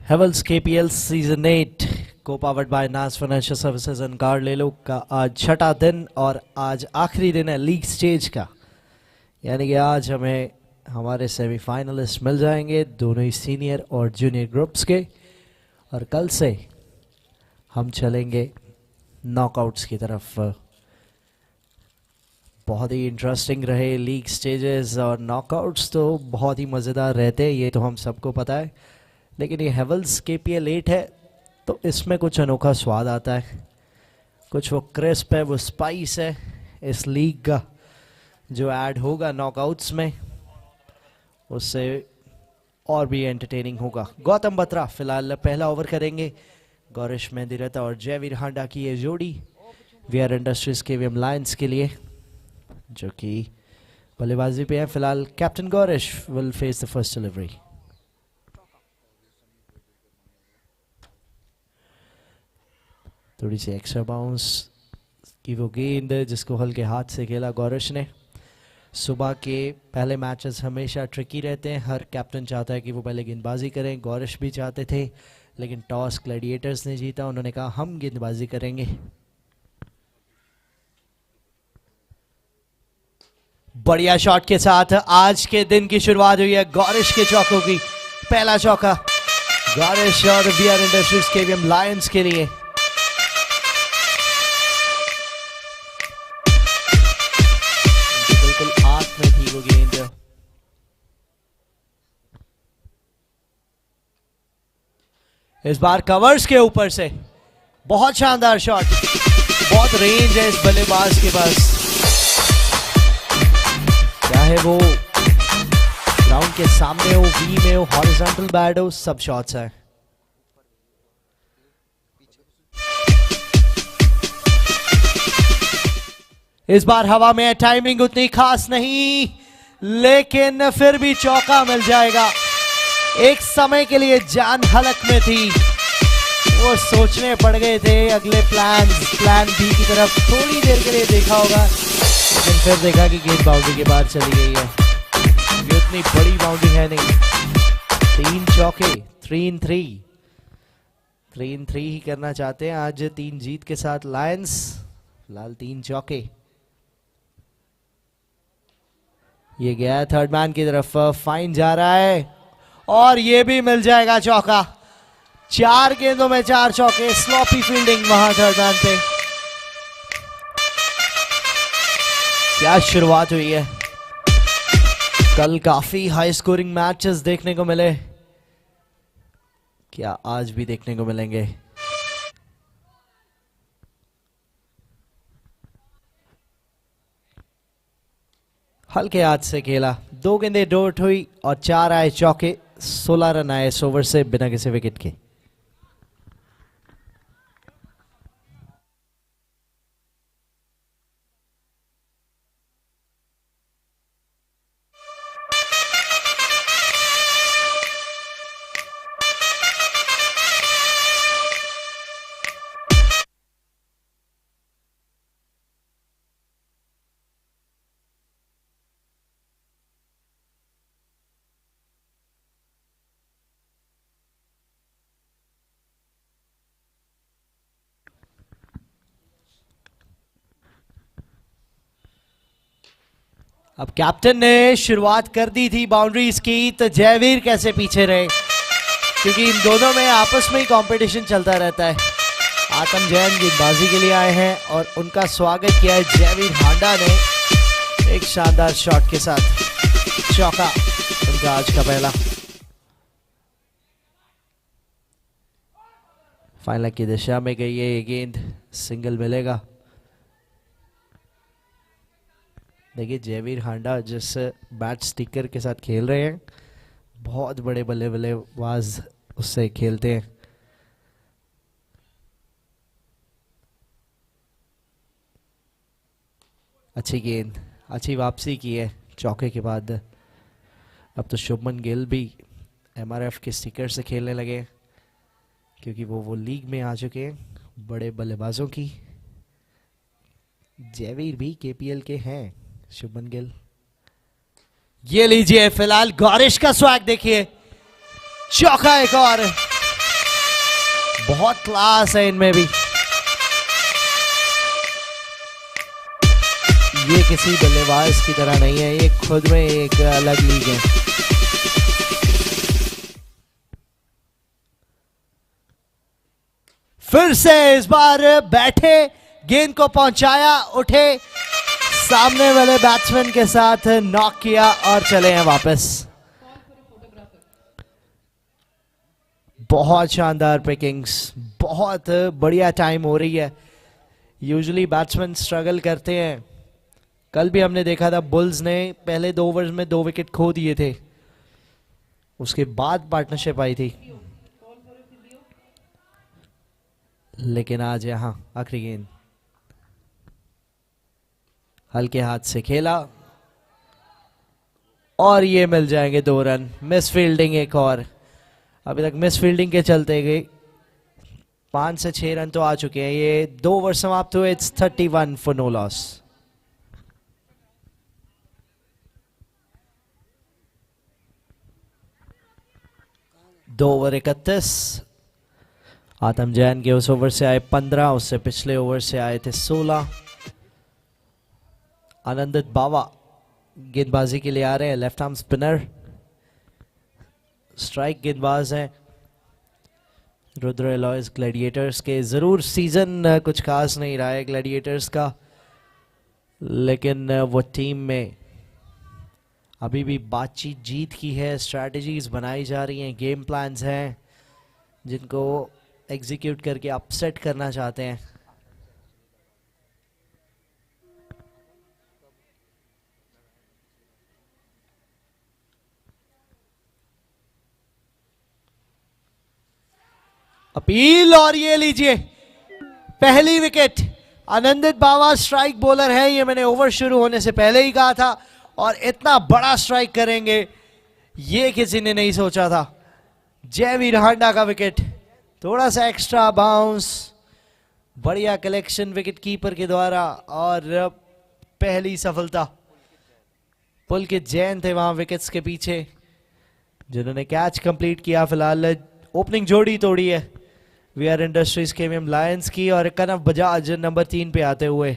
Havells KPL season 8 को powered by नाज financial services and car ले लो का आज छठा दिन और आज आखिरी दिन है लीग स्टेज का। यानी कि आज हमें हमारे सेमीफाइनलिस्ट मिल जाएंगे दोनों ही सीनियर और जूनियर ग्रुप्स के, और कल से हम चलेंगे नॉकआउट्स की तरफ। बहुत ही इंटरेस्टिंग रहे लीग स्टेजेस, और नॉकआउट्स तो बहुत ही मज़ेदार रहते हैं, ये तो हम सबको पता है। लेकिन ये हेवल्स केपीएल 8 है तो इसमें कुछ अनोखा स्वाद आता है, कुछ वो क्रिस्प है, वो स्पाइस है इस लीग का जो ऐड होगा नॉकआउट्स में, उससे और भी एंटरटेनिंग होगा। गौतम बत्रा फिलहाल पहला ओवर करेंगे। गौरीश मेहंदीरता और जयवीर हांडा की ये जोड़ी वीआर इंडस्ट्रीज केवीएम लायंस के लिए, जो कि बल्लेबाजी पे है फिलहाल। Captain Gaurish will face the first delivery. थोड़ी सी एक्स्ट्रा बाउंस की वो गेंद जिसको हल्के हाथ से खेला गौरीश ने। सुबह के पहले मैचेस हमेशा ट्रिकी रहते हैं, हर कैप्टन चाहता है कि वो पहले गेंदबाजी करें। गौरीश भी चाहते थे, लेकिन टॉस ग्लैडिएटर्स ने जीता, उन्होंने कहा हम गेंदबाजी करेंगे। बढ़िया शॉट के साथ आज के दिन की शुरुआत हुई है गौरीश के चौकों की। पहला चौका गौरीश और वीआर इंडस्ट्रीज केवीएम लायंस के लिए। में थी वो गेंद। इस बार कवर्स के ऊपर से बहुत शानदार शॉट, बहुत रेंज है इस बल्लेबाज के पास, चाहे वो ग्राउंड के सामने हो, वी में हो, हॉरिजॉन्टल बैट हो, सब शॉट्स हैं। इस बार हवा में टाइमिंग उतनी खास नहीं, लेकिन फिर भी चौका मिल जाएगा। एक समय के लिए जान हलक में थी, वो सोचने पड़ गए थे अगले प्लान बी की तरफ। थोड़ी देर के लिए देखा होगा, लेकिन फिर देखा कि गेंद बाउंड्री के बाहर चली गई है। ये उतनी बड़ी बाउंड्री है नहीं। 3 चौके, 3-3 ही करना चाहते हैं आज 3 जीत के साथ लायंस। फिलहाल 3 चौके। ये गया थर्ड मैन की तरफ, फाइन जा रहा है और ये भी मिल जाएगा चौका। 4 गेंदों में 4 चौके। स्लॉपी फील्डिंग वहां थर्ड मैन पे। क्या शुरुआत हुई है। कल काफी हाई स्कोरिंग मैचेस देखने को मिले, क्या आज भी देखने को मिलेंगे। हल्के हाथ से खेला, 2 गेंदें डॉट हुई और 4 आए चौके। 16 रन आए इस ओवर से बिना किसी विकेट के। अब कैप्टन ने शुरुआत कर दी थी बाउंड्रीज की, तो जयवीर कैसे पीछे रहे, क्योंकि इन दोनों में आपस में ही कंपटीशन चलता रहता है। आतम जैन गेंदबाजी के लिए आए हैं और उनका स्वागत किया है जयवीर हांडा ने एक शानदार शॉट के साथ। चौका उनका आज का पहला। फाइनल की दिशा में गई है ये गेंद, सिंगल मिलेगा। देखिए जयवीर हांडा जिस बैट स्टिकर के साथ खेल रहे हैं, बहुत बड़े बल्लेबाज उससे खेलते हैं। अच्छी गेंद, अच्छी वापसी की है चौके के बाद। अब तो शुभमन गिल भी एमआरएफ के स्टिकर से खेलने लगे, क्योंकि वो लीग में आ चुके हैं बड़े बल्लेबाजों की। जयवीर भी केपीएल के हैं, शुभमन गिल। ये लीजिए फिलहाल गौरीश का स्वैग देखिए, चौका एक और। बहुत क्लास है इनमें भी। ये किसी बल्लेबाज की तरह नहीं है, ये खुद में एक अलग लीग है। फिर से इस बार बैठे, गेंद को पहुंचाया, उठे, सामने वाले बैट्समैन के साथ नॉक किया और चले हैं वापस। बहुत शानदार पिकिंग्स, बहुत बढ़िया टाइम हो रही है। यूजुअली बैट्समैन स्ट्रगल करते हैं। कल भी हमने देखा था बुल्स ने पहले 2 ओवर्स में 2 विकेट खो दिए थे, उसके बाद पार्टनरशिप आई थी। लेकिन आज यहां आखिरी गेंद हल्के हाथ से खेला और ये मिल जाएंगे 2 रन। मिस फील्डिंग एक और, अभी तक मिस फील्डिंग के चलते गए 5 से 6 रन तो आ चुके हैं। ये 2 ओवर समाप्त हुए। It's 31 for no loss. दो ओवर 31। आतम जैन के उस ओवर से आए 15, उससे पिछले ओवर से आए थे 16। आनंदित बावा गेंदबाजी के लिए आ रहे हैं, लेफ्ट आर्म स्पिनर, स्ट्राइक गेंदबाज हैं रुद्र एलॉयज ग्लैडिएटर्स के। जरूर सीजन कुछ खास नहीं रहा है ग्लैडिएटर्स का, लेकिन वो टीम में अभी भी बातचीत जीत की है। स्ट्रैटेजीज बनाई जा रही हैं, गेम प्लान्स हैं जिनको एग्जीक्यूट करके अपसेट करना चाहते हैं। अपील और ये लीजिए पहली विकेट। आनंदित बावा स्ट्राइक बॉलर है, ये मैंने ओवर शुरू होने से पहले ही कहा था, और इतना बड़ा स्ट्राइक करेंगे ये किसी ने नहीं सोचा था। जयवीर हांडा का विकेट, थोड़ा सा एक्स्ट्रा बाउंस, बढ़िया कलेक्शन विकेट कीपर के द्वारा और पहली सफलता। पुलकित जैन थे वहां विकेट्स के पीछे जिन्होंने कैच कंप्लीट किया। फिलहाल ओपनिंग जोड़ी तोड़ी है वीआर इंडस्ट्रीज केवीएम लायंस की, और कनव बजाज नंबर 3 पे आते हुए।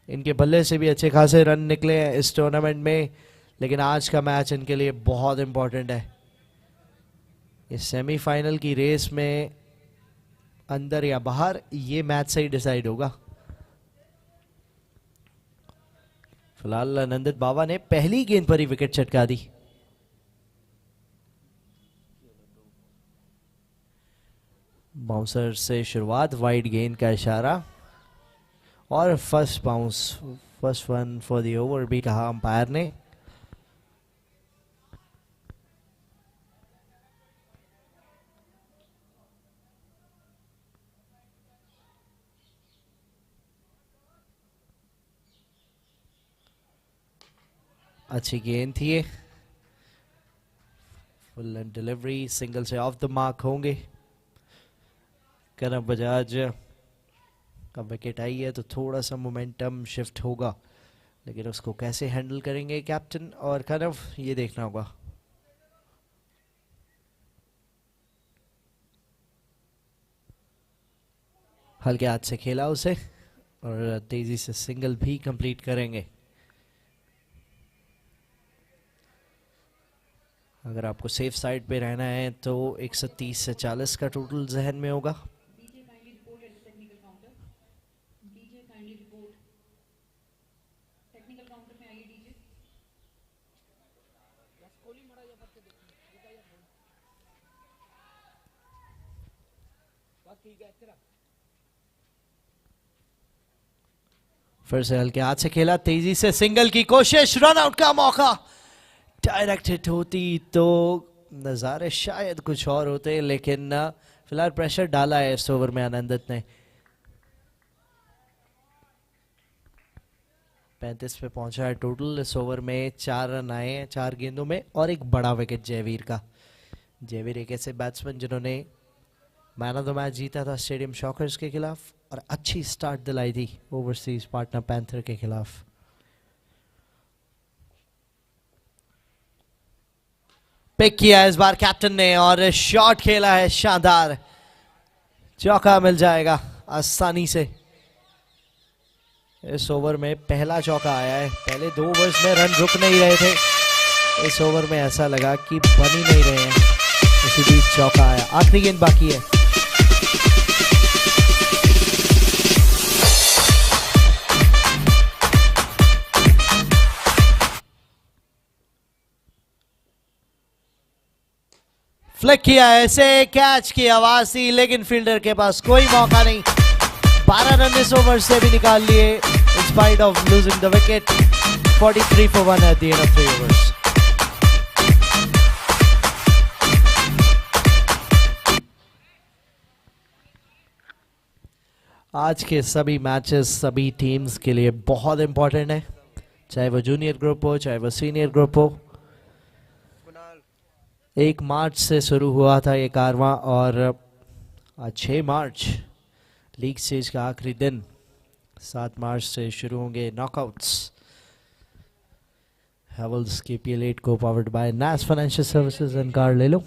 इनके बल्ले से भी अच्छे खासे रन निकले हैं इस टूर्नामेंट में, लेकिन आज का मैच इनके लिए बहुत इंपॉर्टेंट है। इस सेमीफाइनल की रेस में अंदर या बाहर, ये मैच से ही डिसाइड होगा। फिलहाल आनंदित बावा ने पहली गेंद पर ही विकेट चटका दी। बाउंसर से शुरुआत, वाइड गेंद का इशारा और first bounce, first one for the over भी कहा अंपायर ने। अच्छी गेंद थी ये, फुल एंड डिलीवरी, सिंगल से ऑफ द मार्क होंगे। कनव बजाज का विकेट आई है तो थोड़ा सा मोमेंटम शिफ्ट होगा, लेकिन उसको कैसे हैंडल करेंगे कैप्टन और कनव, ये देखना होगा। हल्के हाथ से खेला उसे और तेजी से सिंगल भी कंप्लीट करेंगे। अगर आपको सेफ साइड पे रहना है तो 130 से 40 का टोटल जहन में होगा। फिर से हल्के हाथ से खेला, तेजी से सिंगल की कोशिश, रन आउट का मौका। डायरेक्ट हिट होती तो नज़ारे शायद कुछ और होते, लेकिन फिलहाल प्रेशर डाला है इस ओवर में आनंदित ने। 35 पे पहुंचा है टोटल। इस ओवर में 4 रन आए हैं 4 गेंदों में, और एक बड़ा विकेट जयवीर का। जयवीर एक ऐसे बैट्समैन जिन्होंने मैन ऑफ द मैच जीता था स्टेडियम शॉकर्स के खिलाफ, और अच्छी स्टार्ट दिलाई थी ओवरसीज पार्टनर पैंथर के खिलाफ। पिक किया है इस बार कैप्टन ने और शॉट खेला है शानदार, चौका मिल जाएगा आसानी से। इस ओवर में पहला चौका आया है, पहले 2 ओवर्स में रन रुक नहीं रहे थे, इस ओवर में ऐसा लगा कि बन ही नहीं रहे हैं, उसी बीच चौका आया। आखिरी गेंद बाकी है। फ्लिक किया है इसे, कैच की आवाज थी लेकिन फील्डर के पास कोई मौका नहीं। 12 रन इस ओवर से भी निकाल लिए in spite of losing the wicket. 43 for 1 at the end of 3 overs. आज के सभी मैचेस सभी टीम्स के लिए बहुत इंपॉर्टेंट है, चाहे वो जूनियर ग्रुप हो चाहे वो सीनियर ग्रुप हो। 1 मार्च से शुरू हुआ था ये कारवां और आज 6 मार्च लीग स्टेज का आखिरी दिन। 7 मार्च से शुरू होंगे नॉकआउट्स। हेवल्स KPL 8 को पावर्ड बाय नास फाइनेंशियल सर्विसेज एंड कार ले लो।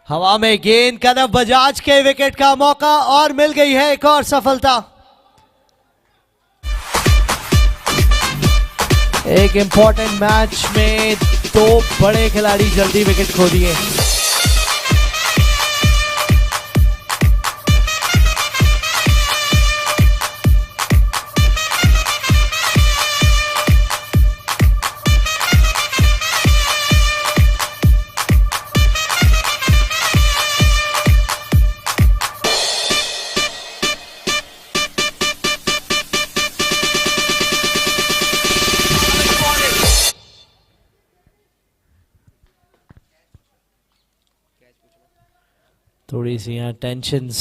हवा में गेंद, कदम बजाज के विकेट का मौका और मिल गई है एक और सफलता। एक इंपॉर्टेंट मैच में 2 बड़े खिलाड़ी जल्दी विकेट खो दिए। थोड़ी सी यहाँ टेंशंस।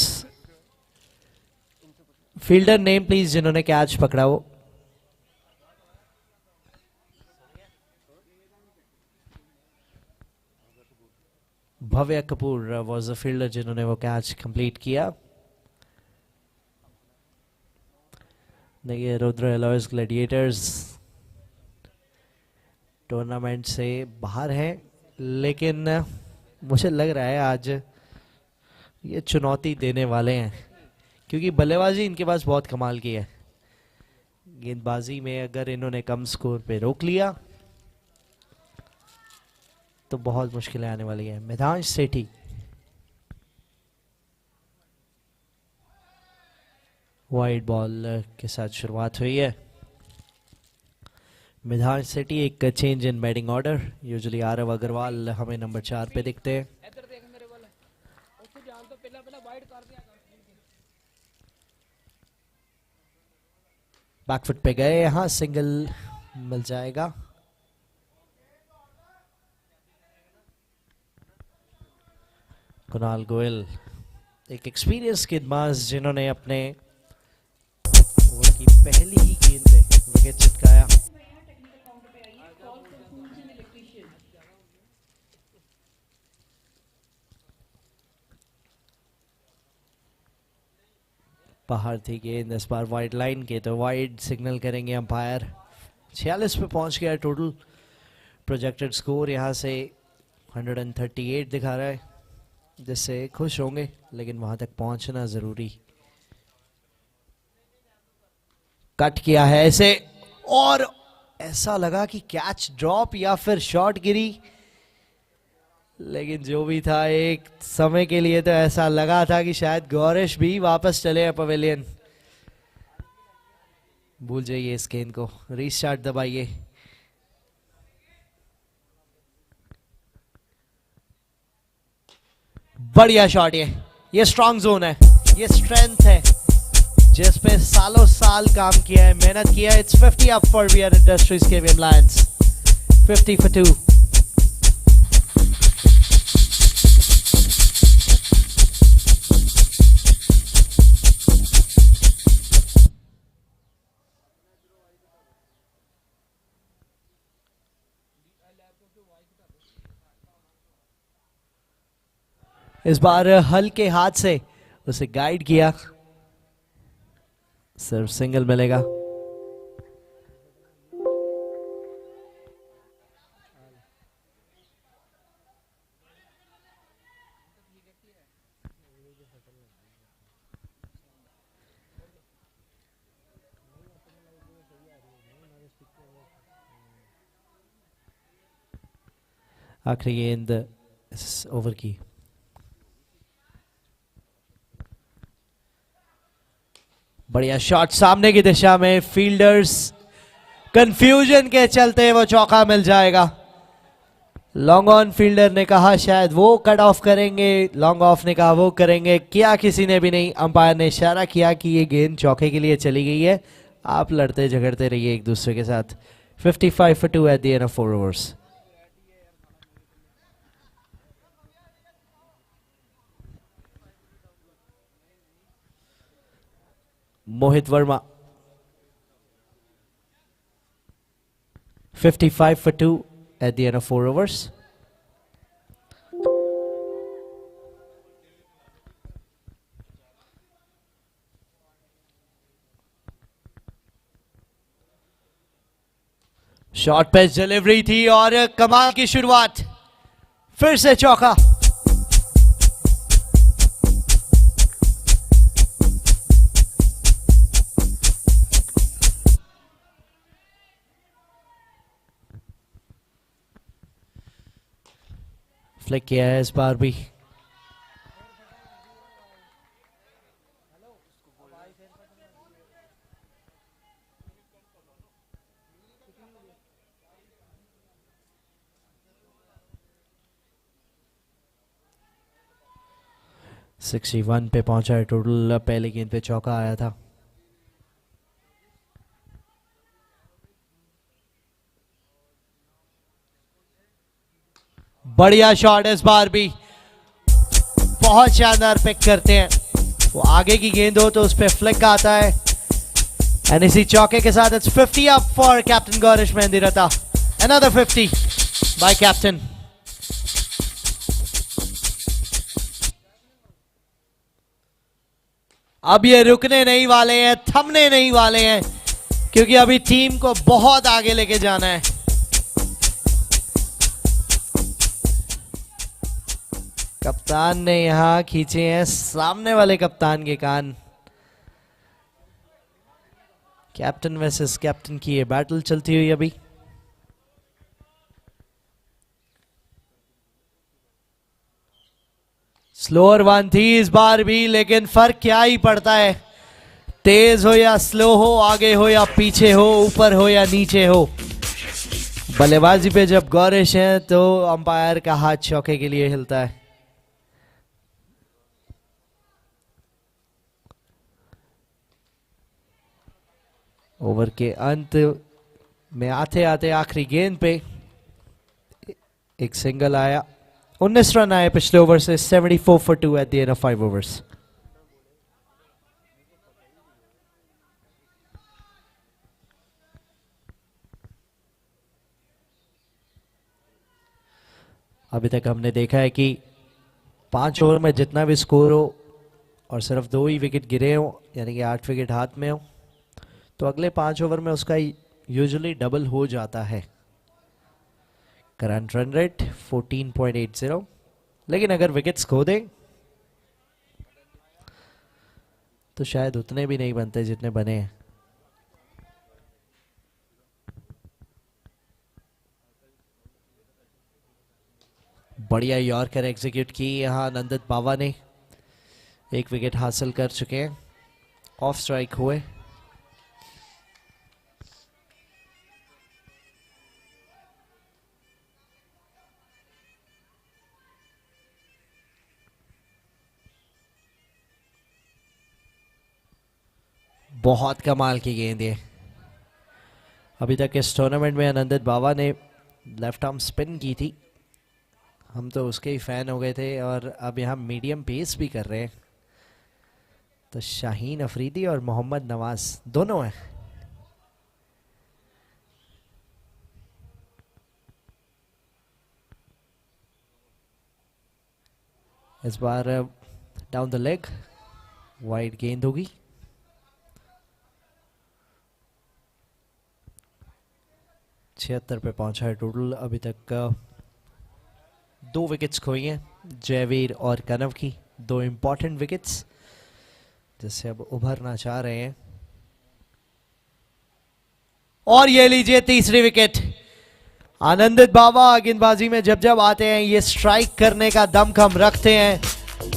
फील्डर नेम प्लीज जिन्होंने कैच पकड़ा वो। भव्य कपूर वाज द फील्डर जिन्होंने वो कैच कंप्लीट किया। देखिए रुद्र एलॉयज ग्लैडिएटर्स टूर्नामेंट से बाहर है, लेकिन मुझे लग रहा है आज ये चुनौती देने वाले हैं, क्योंकि बल्लेबाजी इनके पास बहुत कमाल की है। गेंदबाजी में अगर इन्होंने कम स्कोर पे रोक लिया तो बहुत मुश्किलें आने वाली हैं। मिधांश सेठी, वाइड बॉल के साथ शुरुआत हुई है। मिधांश सेठी एक change in batting order. Usually Aarav Agarwal हमें नंबर 4 पे दिखते हैं। बैकफुट पे गए, यहां सिंगल मिल जाएगा। कुणाल गोयल एक एक्सपीरियंस गेंदबाज जिन्होंने अपने ओवर की पहली ही गेंद पे विकेट चिटकाया। बाहर थी गेंद इस बार वाइड लाइन के, तो वाइड सिग्नल करेंगे अंपायर। 46 पे पहुंच गया टोटल प्रोजेक्टेड स्कोर, यहां से 138 दिखा रहा है, जिससे खुश होंगे, लेकिन वहां तक पहुंचना जरूरी। कट किया है इसे और ऐसा लगा कि कैच ड्रॉप या फिर शॉट गिरी, लेकिन जो भी था एक समय के लिए तो ऐसा लगा था कि शायद गौरिश भी वापस चले हैं पवेलियन। भूल जाइए इस गेंद को, रीस्टार्ट दबाइए। बढ़िया शॉट, ये स्ट्रॉन्ग जोन है, ये स्ट्रेंथ है जिस पे सालों साल काम किया है, मेहनत किया है। It's 50 up for VR industries KVM Lions. 50 for 2। इस बार हल्के हाथ से उसे गाइड किया, सिर्फ सिंगल मिलेगा। आखिरी गेंद इस ओवर की। बढ़िया शॉट सामने की दिशा में, फील्डर्स कंफ्यूजन के चलते वो चौका मिल जाएगा। लॉन्ग ऑन फील्डर ने कहा शायद वो कट ऑफ करेंगे, लॉन्ग ऑफ ने कहा वो करेंगे, किया किसी ने भी नहीं। अंपायर ने इशारा किया कि ये गेंद चौके के लिए चली गई है, आप लड़ते झगड़ते रहिए एक दूसरे के साथ। 55 for 2 at the end of 4 overs। Mohit Verma 55 for 2 at the end of 4 overs। Short pace delivery थी और कमाल की शुरुआत, फिर से चौका। फ्लिक किया है इस बार भी। सिक्सटी वन पे पहुंचा है टोटल, पहले गेंद पे चौका आया था। बढ़िया शॉट इस बार भी, बहुत शानदार पिक करते हैं। वो आगे की गेंद हो तो उस पर फ्लिक आता है। एंड इसी चौके के साथ it's 50 up for captain Gaurish Mehandiratta. Another 50 by captain. अब ये रुकने नहीं वाले हैं, थमने नहीं वाले हैं, क्योंकि अभी टीम को बहुत आगे लेके जाना है। कप्तान ने यहां खींचे हैं सामने वाले कप्तान के कान। कैप्टन वर्सेस कैप्टन की ये बैटल चलती हुई अभी। स्लोअर वन थी इस बार भी, लेकिन फर्क क्या ही पड़ता है, तेज हो या स्लो हो, आगे हो या पीछे हो, ऊपर हो या नीचे हो। बल्लेबाजी पे जब गौरिश है तो अंपायर का हाथ चौके के लिए हिलता है। ओवर के अंत में आते आते आखिरी गेंद पे एक सिंगल आया। 19 रन आए पिछले ओवर से। 74 for 2 at the end of 5 overs। अभी तक हमने देखा है कि 5 ओवर में जितना भी स्कोर हो और सिर्फ 2 ही विकेट गिरे हो, यानी कि 8 विकेट हाथ में हो, तो अगले 5 ओवर में उसका यूजुअली डबल हो जाता है। करंट रन रेट 14.80, लेकिन अगर विकेट्स खो दें तो शायद उतने भी नहीं बनते जितने बने हैं। बढ़िया यॉर्कर एग्जीक्यूट की यहां आनंदित बावा ने, 1 विकेट हासिल कर चुके हैं, ऑफ स्ट्राइक हुए। बहुत कमाल की गेंद है। अभी तक इस टूर्नामेंट में आनंदित बावा ने लेफ्ट आर्म स्पिन की थी, हम तो उसके ही फैन हो गए थे, और अब यहाँ मीडियम पेस भी कर रहे हैं। तो शाहीन अफरीदी और मोहम्मद नवाज दोनों हैं। इस बार डाउन द लेग वाइड गेंद होगी। छिहत्तर पे पहुंचा है टोटल अभी तक। 2 विकेट्स खोई हैं जयवीर और कनव की, 2 इंपॉर्टेंट विकेट्स जिससे अब उभरना चाह रहे हैं। और ये लीजिए तीसरी विकेट। आनंदित बाबा गेंदबाजी में जब जब आते हैं ये स्ट्राइक करने का दमखम रखते हैं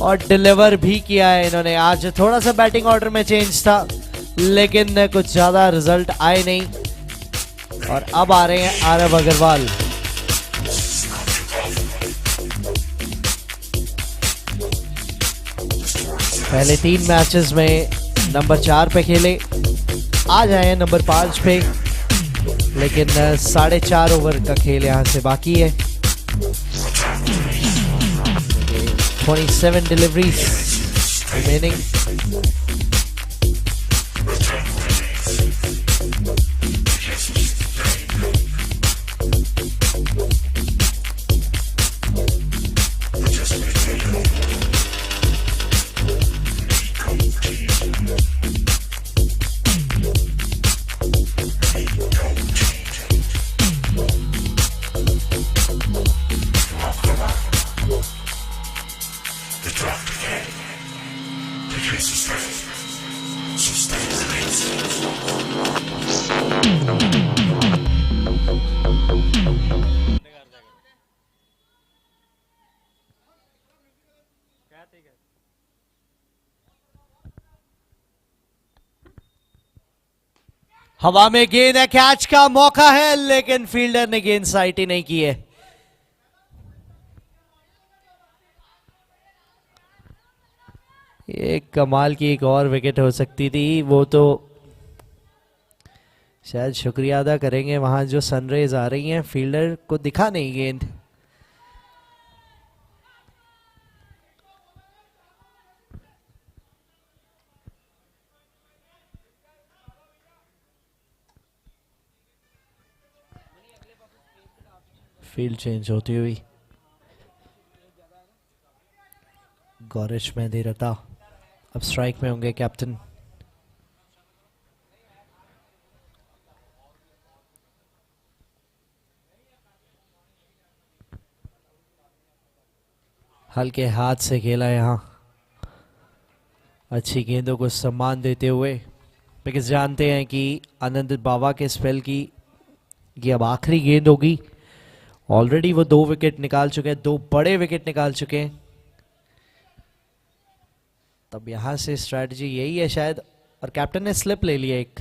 और डिलीवर भी किया है इन्होंने। आज थोड़ा सा बैटिंग ऑर्डर में चेंज था लेकिन कुछ ज्यादा रिजल्ट आए नहीं। और अब आ रहे हैं आरव अग्रवाल। पहले 3 मैचेस में नंबर 4 पे खेले, आज आए हैं नंबर 5 पे, लेकिन 4.5 ओवर का खेल यहां से बाकी है। 27 डिलीवरीज रिमेनिंग। हवा में गेंद है, कैच का मौका है लेकिन फील्डर ने गेंद साइट ही नहीं की है। एक कमाल की एक और विकेट हो सकती थी, वो तो शायद शुक्रिया अदा करेंगे। वहां जो सनरेज आ रही हैं फील्डर को दिखा नहीं गेंद। फील्ड चेंज होती हुई गौरिश मेहंदी रता अब स्ट्राइक में होंगे कैप्टन। हल्के हाथ से खेला यहां, अच्छी गेंदों को सम्मान देते हुए, बिकॉज जानते हैं कि आनंदित बाबा के स्पेल की ये अब आखिरी गेंद होगी। ऑलरेडी वो 2 विकेट निकाल चुके हैं, 2 बड़े विकेट निकाल चुके हैं। तब यहां से स्ट्रैटेजी यही है शायद। और कैप्टन ने स्लिप ले लिया, एक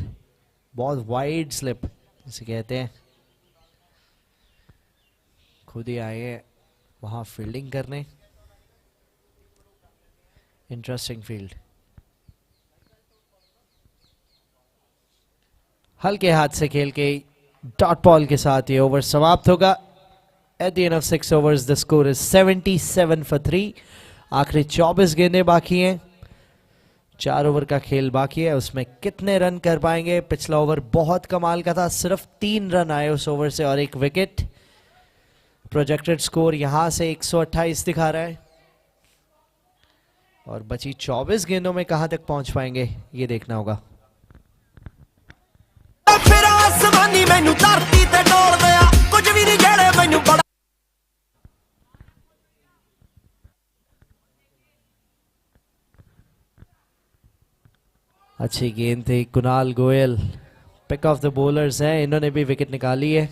बहुत वाइड स्लिप जिसे कहते हैं। खुद ही आए हैं वहां फील्डिंग करने। Interesting field. हल्के हाथ से खेल के डॉट बॉल के साथ ये ओवर समाप्त होगा। At the end of 6 overs, the score is 77 for 3. आखिरी 24 गेंदें बाकी हैं, 4 ओवर का खेल बाकी है। उसमें कितने रन कर पाएंगे? पिछला ओवर बहुत कमाल का था, सिर्फ 3 रन आए उस ओवर से और 1 विकेट। प्रोजेक्टेड स्कोर यहां से 128 दिखा रहा है और बची 24 गेंदों में कहां तक पहुंच पाएंगे ये देखना होगा। अच्छी गेंद थी, Kunal Goyal pick of the bowlers हैं, इन्होंने भी विकेट निकाली है।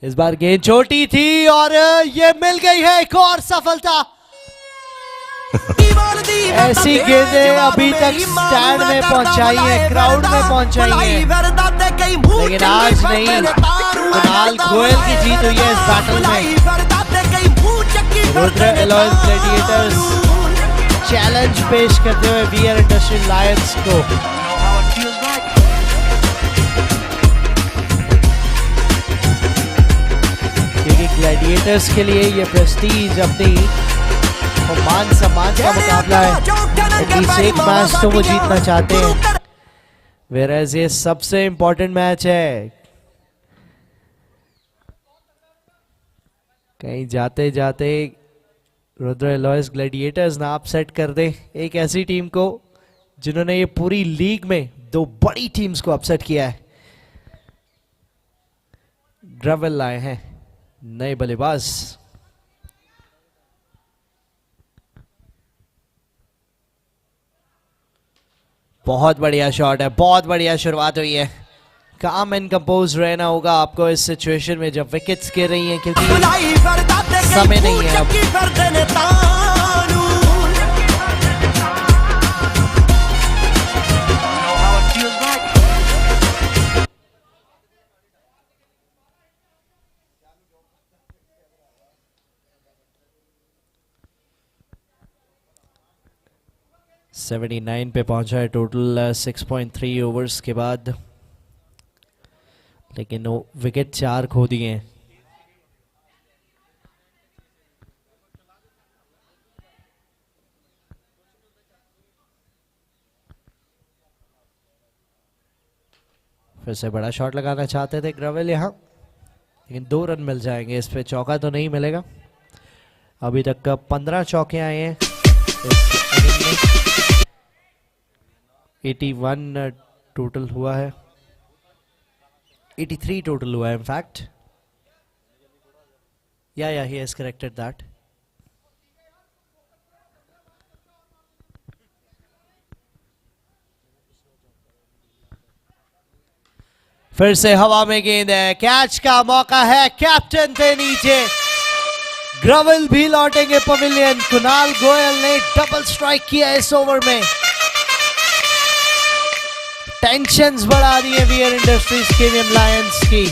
इस बार गेंद छोटी थी और ये मिल गई है एक और सफलता। ऐसी गेंदें अभी तक स्टैंड में पहुंचाई है, क्राउड में पहुंचाई है, लेकिन आज नहीं। कुणाल गोयल की जीत हुई है इस बैटल में। रुद्र एलॉयंस ग्लैडिएटर्स चैलेंज पेश करते हुए वीआर इंडस्ट्रियल लायंस को। क्योंकि ग्लैडिएटर्स के लिए ये प्रेस्टीज अपनी और मान सम्मान का मुकाबला है। एटलीस्ट एक मैच तो वो जीतना चाहते हैं, वेयरएज ये सबसे इंपॉर्टेंट मैच है। कहीं जाते जाते रुद्र एलॉयज ग्लैडिएटर्स ना अपसेट कर दे एक ऐसी टीम को जिन्होंने ये पूरी लीग में दो बड़ी टीम्स को अपसेट किया है। ग्रेविल लाए हैं नए बल्लेबाज। बहुत बढ़िया शॉट है, बहुत बढ़िया शुरुआत हुई है। काम एंड कंपोज रहना होगा आपको इस सिचुएशन में जब विकेट्स गिर रही हैं, क्योंकि समय नहीं है अब। सेवेंटी 79 पे पहुंचा है टोटल 6.3 ओवर्स के बाद, लेकिन वो विकेट 4 खो दिए हैं। फिर से बड़ा शॉट लगाना चाहते थे ग्रेविल यहाँ, लेकिन 2 रन मिल जाएंगे इस पे, चौका तो नहीं मिलेगा। अभी तक का 15 चौके आए हैं इस इनिंग में। 81 टोटल हुआ है, 83 टोटल हुआ है इनफैक्ट। या ही हैज करेक्टेड दैट। फिर से हवा में गेंद है, कैच का मौका है, कैप्टन थे नीचे। ग्रेविल भी लौटेंगे पवेलियन। कुणाल गोयल ने डबल स्ट्राइक किया इस ओवर में। टेंशंस बढ़ा दी है वीआर इंडस्ट्रीज केवीएम लायंस की।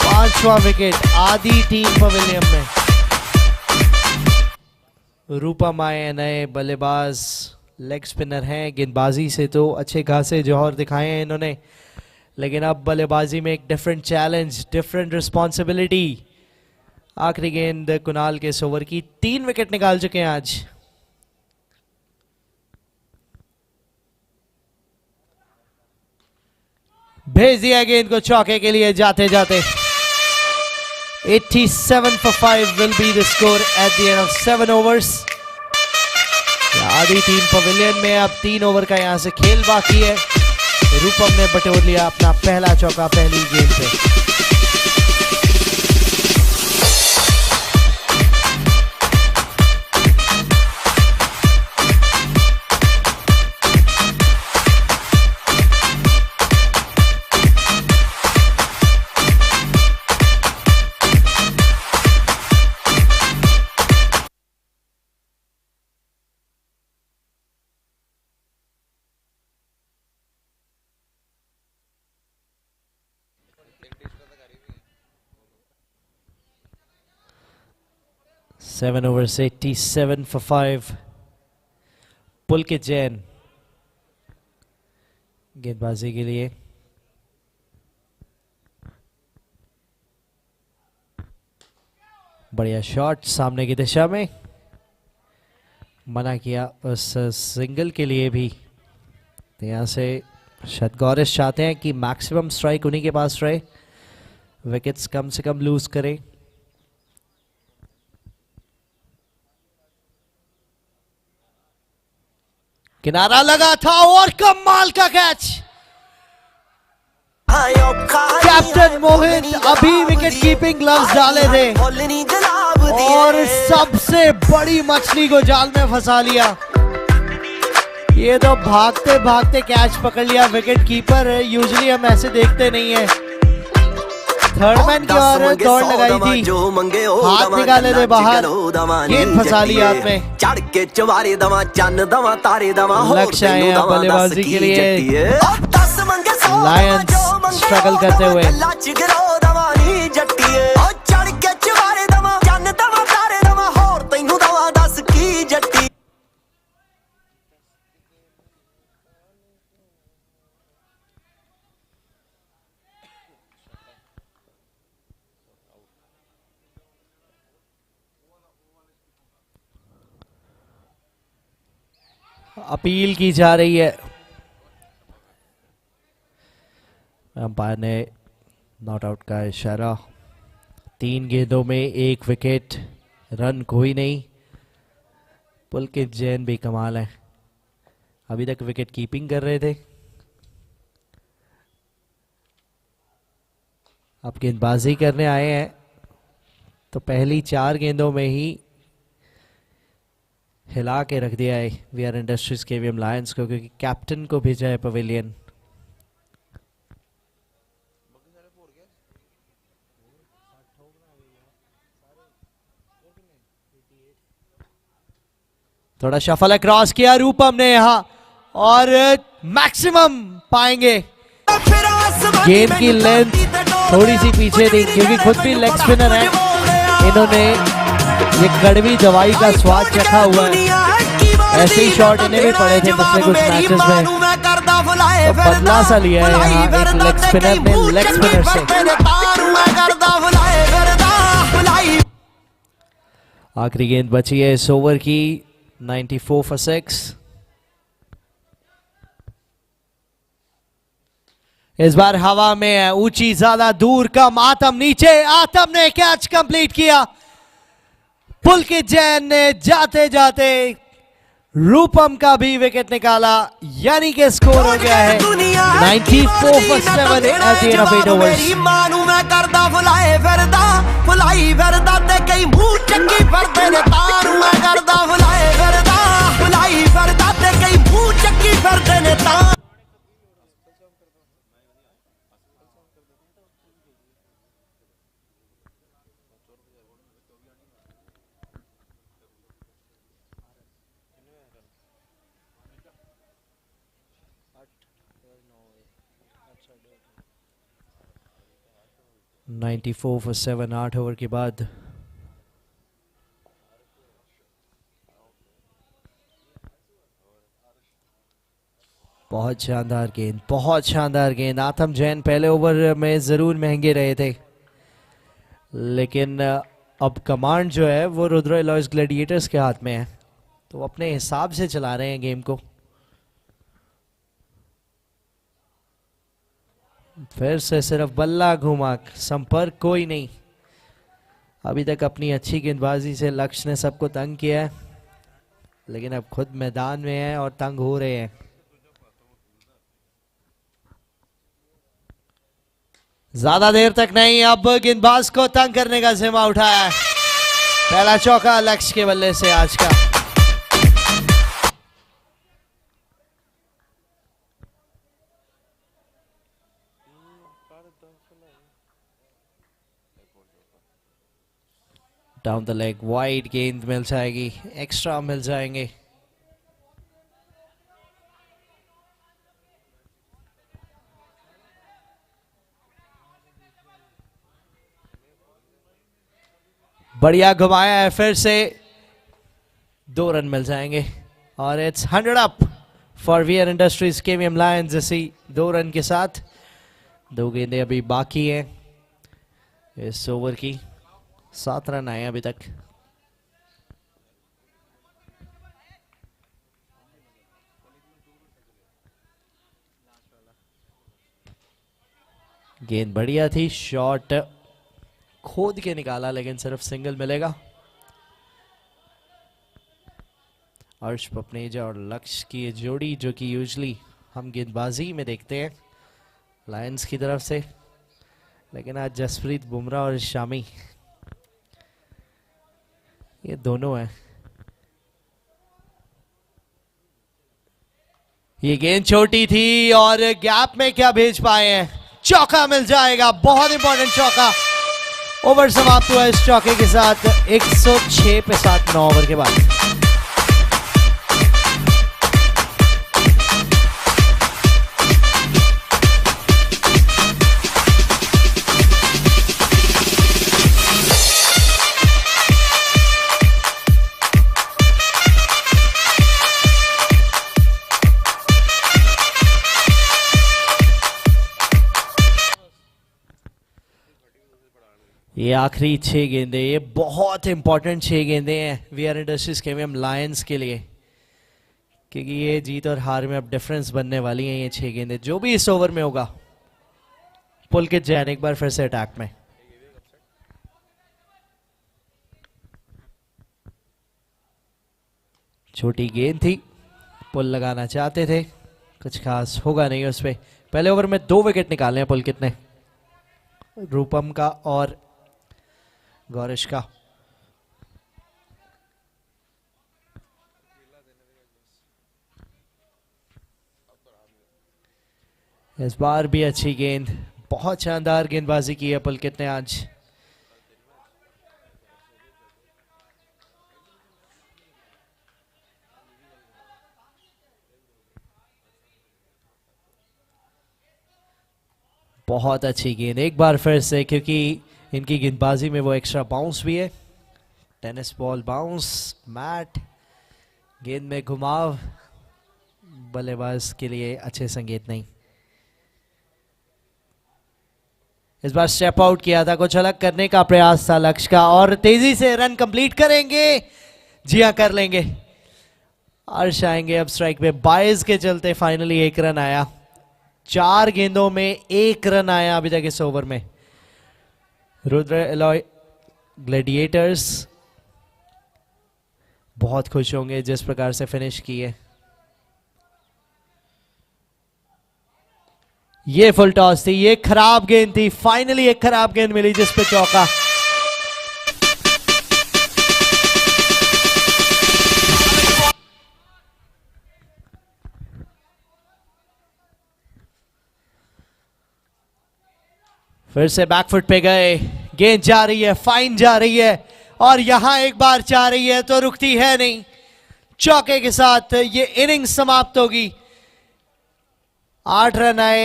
पांचवां विकेट आधी टीम पवेलियन में। रूपा माए नए बल्लेबाज, लेग स्पिनर हैं। गेंदबाजी से तो अच्छे खासे जौहर दिखाए हैं इन्होंने, लेकिन अब बल्लेबाजी में एक डिफरेंट चैलेंज, डिफरेंट रिस्पॉन्सिबिलिटी। आखिरी गेंद कुणाल के इस ओवर की। 3 विकेट निकाल चुके हैं आज। भेज दिया गेंद को चौके के लिए जाते जाते। 87 for 5 will be the score at the end of 7 overs। आधी टीम पवेलियन में, अब 3 ओवर का यहां से खेल बाकी है। रूपम ने बटोर लिया अपना पहला चौका पहली गेंद पे। Seven overs 87 for 5। पुलकित जैन गेंदबाजी के लिए। बढ़िया शॉट सामने की दिशा में, मना किया उस सिंगल के लिए भी। तो यहाँ से शायद गौरिश चाहते हैं कि मैक्सिमम स्ट्राइक उन्हीं के पास रहे, विकेट्स कम से कम लूज करें। किनारा लगा था और कमाल का कैच। कैप्टन मोहित अभी विकेट कीपिंग ग्लव्स डाले थे और सबसे बड़ी मछली को जाल में फंसा लिया। ये तो भागते भागते कैच पकड़ लिया विकेट कीपर। यूजुअली हम ऐसे देखते नहीं है। थर्डमैन की ओर दौड़ लगाई थी, हाथ निकाले थे बाहर, गेंद फंसा ली हाथ में। लक्ष्य आए हैं बल्लेबाजी के लिए। लायंस स्ट्रगल करते हुए। अपील की जा रही है। अंपायर ने नॉट आउट का इशारा। 3 गेंदों में 1 विकेट, रन कोई नहीं। पुलकित जैन भी कमाल है, अभी तक विकेट कीपिंग कर रहे थे, अब गेंदबाजी करने आए हैं। तो पहली 4 गेंदों में ही हिला के रख दिया है वीआर इंडस्ट्रीज केवीएम लायंस को, क्योंकि कैप्टन को भेजा है पवेलियन। थोड़ा शफल क्रॉस किया रूपम ने यहां और मैक्सिमम पाएंगे। गेम की लेंथ थोड़ी सी पीछे थी क्योंकि खुद भी लेग स्पिनर है, इन्होंने ये कड़वी दवाई का स्वाद चखा हुआ है। ऐसे ही शॉट इन्हें भी पड़े थे पिछले कुछ मैचेस में, तो बदला सा लिया है यहाँ एक लेग स्पिनर ने लेग स्पिनर से। आखिरी गेंद बची है इस ओवर की, 94 for 6। इस बार हवा में है, ऊंची ज्यादा दूर कम, आतम नीचे, आतम ने कैच कंप्लीट किया। पुलकित जैन ने जाते जाते रूपम का भी विकेट निकाला, यानी कि स्कोर हो गया है 94 for 7 at the end of 8 overs। Ninety 94 for 7 8 over के बाद। बहुत शानदार गेंद, बहुत शानदार गेंद। आतम जैन पहले ओवर में जरूर महंगे रहे थे, लेकिन अब कमांड जो है वो रुद्र एलॉयज ग्लैडिएटर्स के हाथ में है, तो अपने हिसाब से चला रहे हैं गेम को। फिर से सिर्फ बल्ला घुमा, संपर्क कोई नहीं। अभी तक अपनी अच्छी गेंदबाजी से लक्ष्य ने सबको तंग किया है, लेकिन अब खुद मैदान में है और तंग हो रहे हैं। ज्यादा देर तक नहीं, अब गेंदबाज को तंग करने का जिम्मा उठाया है। पहला चौका लक्ष्य के बल्ले से आज का। डाउन द लेग वाइड गेंद मिल जाएगी, एक्स्ट्रा मिल जाएंगे। बढ़िया घुमाया है, फिर से 2 रन मिल जाएंगे और it's 100 up for VR industries KVM Lions. इसी 2 रन के साथ 2 गेंदें अभी बाकी हैं इस ओवर की। 7 रन आए अभी तक। गेंद बढ़िया थी, शॉट खोद के निकाला, लेकिन सिर्फ सिंगल मिलेगा। अर्श पपनेजा और लक्ष्य की ये जोड़ी जो कि यूजुअली हम गेंदबाजी में देखते हैं लायंस की तरफ से, लेकिन आज जसप्रीत बुमराह और शामी ये दोनों हैं। ये गेंद छोटी थी और गैप में क्या भेज पाए हैं, चौका मिल जाएगा। बहुत इंपॉर्टेंट चौका। ओवर समाप्त हुआ इस चौके के साथ 106 पे 7 9 ओवर के बाद। ये आखिरी 6 गेंदें, ये बहुत इंपॉर्टेंट 6 गेंदें हैं वीआर इंडस्ट्रीज केवीएम लायंस के लिए। क्योंकि ये जीत और हार में अब डिफरेंस बनने वाली है ये 6 गेंदें। जो भी इस ओवर में होगा, पुलकित जैन एक बार फिर से अटैक में। छोटी गेंद थी, पुल लगाना चाहते थे, कुछ खास होगा नहीं उस पे। पहले ओवर में 2 विकेट निकाले हैं पुलकित ने, रूपम का और गौरिश का। इस बार भी अच्छी गेंद, बहुत शानदार गेंदबाजी की है पुलकित ने आज। बहुत अच्छी गेंद एक बार फिर से, क्योंकि इनकी गेंदबाजी में वो एक्स्ट्रा बाउंस भी है। टेनिस बॉल बाउंस, मैट, गेंद में घुमाव, बल्लेबाज के लिए अच्छे संकेत नहीं। इस बार स्टेप आउट किया था, कुछ अलग करने का प्रयास था लक्ष्य का, और तेजी से रन कंप्लीट करेंगे। जी हां, कर लेंगे। अर्श आएंगे अब स्ट्राइक पे। 22 के चलते फाइनली 1 रन आया। 4 गेंदों में 1 रन आया अभी तक इस ओवर में। रुद्र एलॉय ग्लैडिएटर्स बहुत खुश होंगे जिस प्रकार से फिनिश की है। ये फुल टॉस थी, ये खराब गेंद थी। फाइनली एक खराब गेंद मिली जिस पे चौका। फिर से बैकफुट पे गए, गेंद जा रही है, फाइन जा रही है, और यहां एक बार जा रही है तो रुकती है नहीं। चौके के साथ ये इनिंग्स समाप्त होगी। 8 रन आए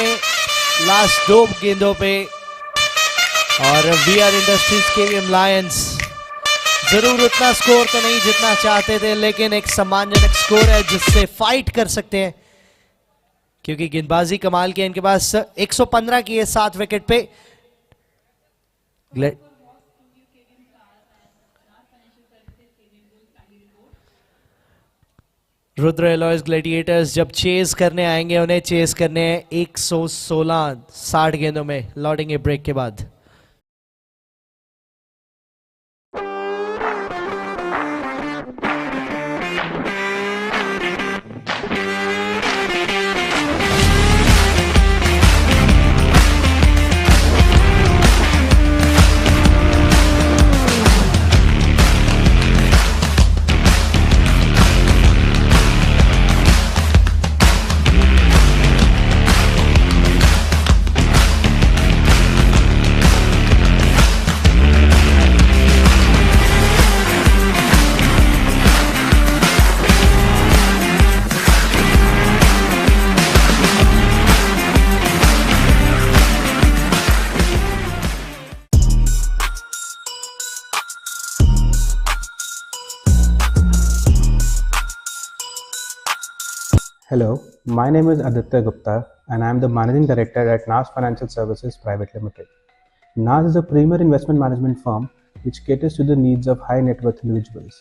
लास्ट 2 गेंदों पे, और वीआर इंडस्ट्रीज केवीएम लायंस जरूर उतना स्कोर तो नहीं जितना चाहते थे, लेकिन एक सम्मानजनक स्कोर है जिससे फाइट कर सकते हैं, क्योंकि गेंदबाजी कमाल की है इनके पास। 115 की है 7 विकेट पे। रुद्र एलॉयज ग्लैडिएटर्स जब चेस करने आएंगे, उन्हें चेस करने हैं 116 60 गेंदों में, लौटेंगे ब्रेक के बाद। Hello, my name is Aditya Gupta and I am the Managing Director at NAS Financial Services Private Limited. NAS is a premier investment management firm which caters to the needs of high net worth individuals.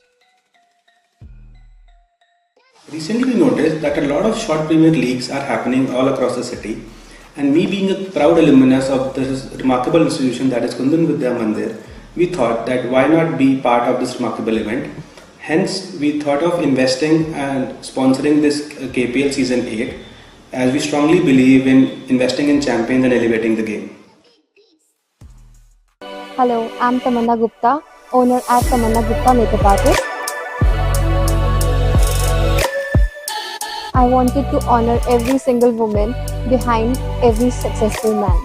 Recently we noticed that a lot of short Premier Leagues are happening all across the city, and me being a proud alumnus of this remarkable institution that is Kundan Vidya Mandir, we thought that why not be part of this remarkable event. Hence, we thought of investing and sponsoring this KPL Season 8, as we strongly believe in investing in champions and elevating the game. Hello, I'm Tamanna Gupta, owner at Tamanna Gupta Makeup Artist. I wanted to honor every single woman behind every successful man.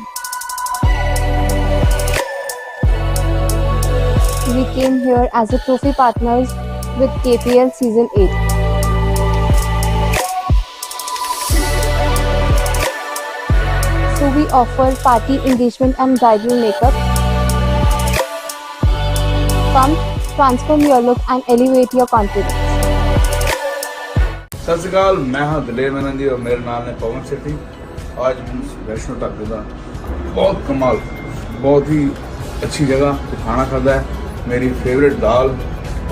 We came here as a trophy partners with KPL Season 8. So we offer party engagement and bridal makeup. Come, transform your look and elevate your confidence. सत श्री अकाल, मैं हाँ दलेर मेनन जी और मेरा नाम है पवन सेठी। आज वैष्णो ढाबे का बहुत कमाल, बहुत ही अच्छी जगह पे खाना खाता है। मेरी फेवरेट दाल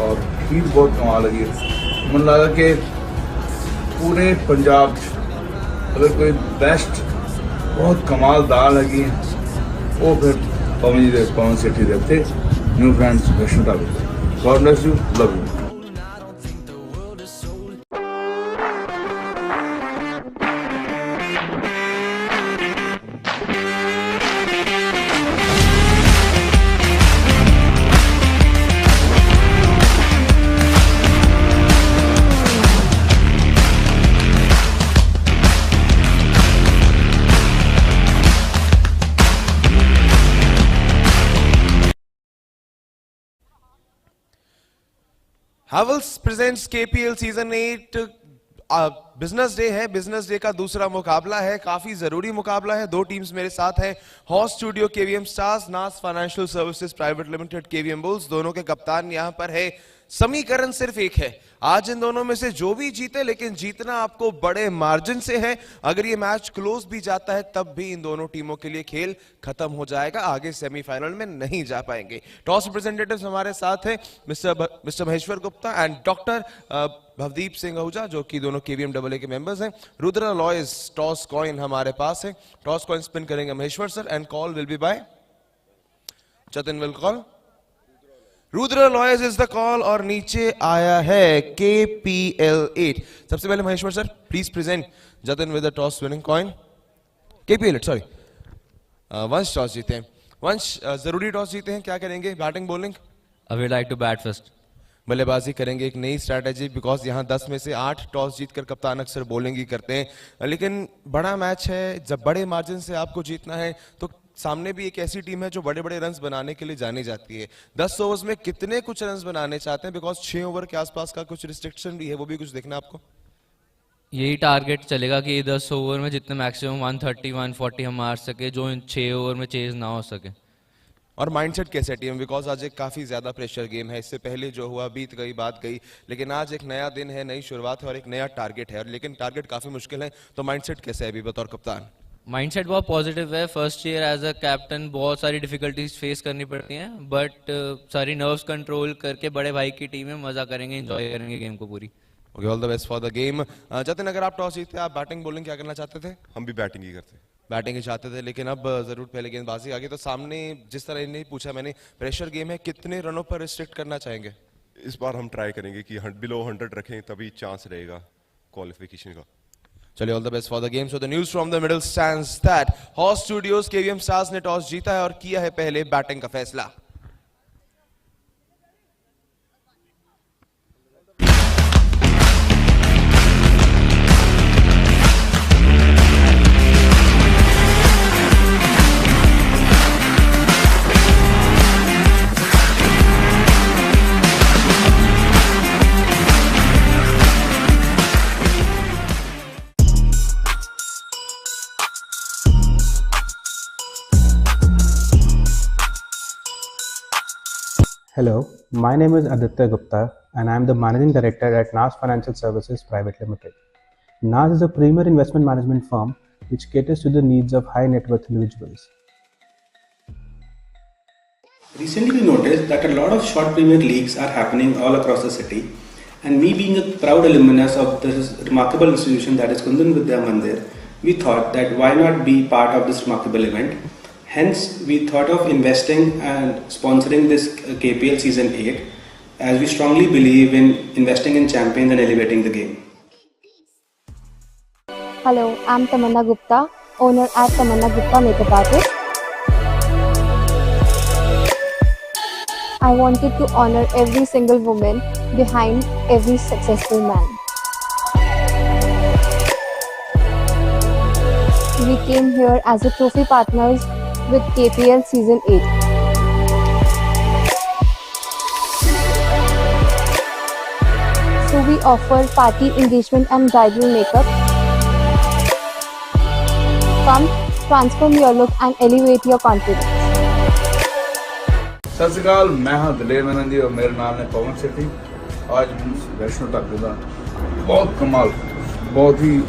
और खीर बहुत कमाल लगी है। मन लगा कि पूरे पंजाब अगर कोई बेस्ट बहुत कमाल दाल लगी है वो फिर पवन सेठी देते न्यू फ्रेंड्स वैष्णो ढाबे। God bless you, love you. Havells presents KPL season 8 business day है। बिजनेस डे का दूसरा मुकाबला है, काफी जरूरी मुकाबला है। दो टीम्स मेरे साथ है, हॉर्स स्टूडियो केवीएम स्टार्स, नास financial services private limited KVM bulls. दोनों के कप्तान यहां पर है। समीकरण सिर्फ एक है, आज इन दोनों में से जो भी जीते, लेकिन जीतना आपको बड़े मार्जिन से है। अगर ये मैच क्लोज भी जाता है तब भी इन दोनों टीमों के लिए खेल खत्म हो जाएगा, आगे सेमीफाइनल में नहीं जा पाएंगे। टॉस रिप्रेजेंटेटिव्स हमारे साथ है mister Maheshwar Gupta and doctor Bhavdeep Singh Ahuja, जो कि दोनों केवीएम AA के मेंबर्स हैं। रुद्रा लॉयज टॉस कॉइन हमारे पास है। टॉस कॉइन स्पिन करेंगे Maheshwar sir and call will be by Jatin will call. Rudra lions is the call और नीचे आया है KPL 8। सबसे पहले Maheshwar sir please present Jatin with the toss winning coin. KPL 8 sorry, Vansh toss जीते हैं। वंश जरूरी टॉस जीते हैं, क्या करेंगे, batting bowling? I would like to bat first. बल्लेबाजी करेंगे, एक नई स्ट्रैटेजी, बिकॉज यहाँ 10 में से 8 टॉस जीतकर कप्तान अक्सर बॉलिंग ही करते हैं। लेकिन बड़ा मैच है, जब बड़े मार्जिन से आपको जीतना है तो सामने भी एक ऐसी टीम है जो बड़े बड़े रन्स बनाने के लिए जानी जाती है। 10 ओवर्स में कितने कुछ रन्स बनाने चाहते हैं, बिकॉज 6 ओवर के आसपास का कुछ रिस्ट्रिक्शन भी है, वो भी कुछ देखना आपको। यही टारगेट चलेगा कि 10 ओवर में जितने मैक्सिमम 130 140 हम मार सके, जो इन 6 ओवर में चेज ना हो सके। और माइंडसेट कैसे है टीम, बिकॉज आज एक काफी ज्यादा प्रेशर गेम है। इससे पहले जो हुआ बीत गई, बात गई, लेकिन आज एक नया दिन है, नई शुरुआत है और एक नया टारगेट है, लेकिन टारगेट काफी मुश्किल है। तो माइंडसेट कैसे है अभी बतौर कप्तान? माइंडसेट बहुत पॉजिटिव है। First year as a captain बहुत सारी डिफिकल्टीज फेस करनी पड़ती हैं, बट सारी नर्व्स कंट्रोल करके बड़े भाई की टीम में मजा करेंगे, एंजॉय करेंगे गेम को पूरी। Okay, all the best for the game. Jatin, अगर आप टॉस जीते, आप बैटिंग बॉलिंग क्या करना चाहते थे? हम भी बैटिंग ही करते, बैटिंग ही चाहते थे, लेकिन अब जरूर पहले गेंदबाजी आ गई। तो सामने जिस तरह इन्हें पूछा मैंने, प्रेशर गेम है, कितने रनों पर रिस्ट्रिक्ट करना चाहेंगे? इस बार हम ट्राई करेंगे कि बिलो 100 रखें, तभी चांस रहेगा क्वालिफिकेशन का। चलिए, all the best for the game. So the news from the middle stands that horse studios KVM stars ने टॉस जीता है और किया है पहले बैटिंग का फैसला। Hello, my name is Aditya Gupta and I am the Managing Director at NAS Financial Services Private Limited. NAS is a premier investment management firm which caters to the needs of high net worth individuals. Recently, we noticed that a lot of short Premier Leagues are happening all across the city, and me being a proud alumnus of this remarkable institution that is Kundan Vidya Mandir, we thought that why not be part of this remarkable event. Hence, we thought of investing and sponsoring this KPL Season 8, as we strongly believe in investing in champions and elevating the game. Hello, I'm Tamanna Gupta, owner at Tamanna Gupta Makeup Artist. I wanted to honor every single woman behind every successful man. We came here as a trophy partners with KPL Season 8. So we offer party engagement and bridal makeup. Come, transform your look and elevate your confidence. सत श्री अकाल, मैं हाँ दलेर मेनन जी और मेरा नाम है पवन सेठी। आज वैष्णो ढाबे का बहुत कमाल, बहुत ही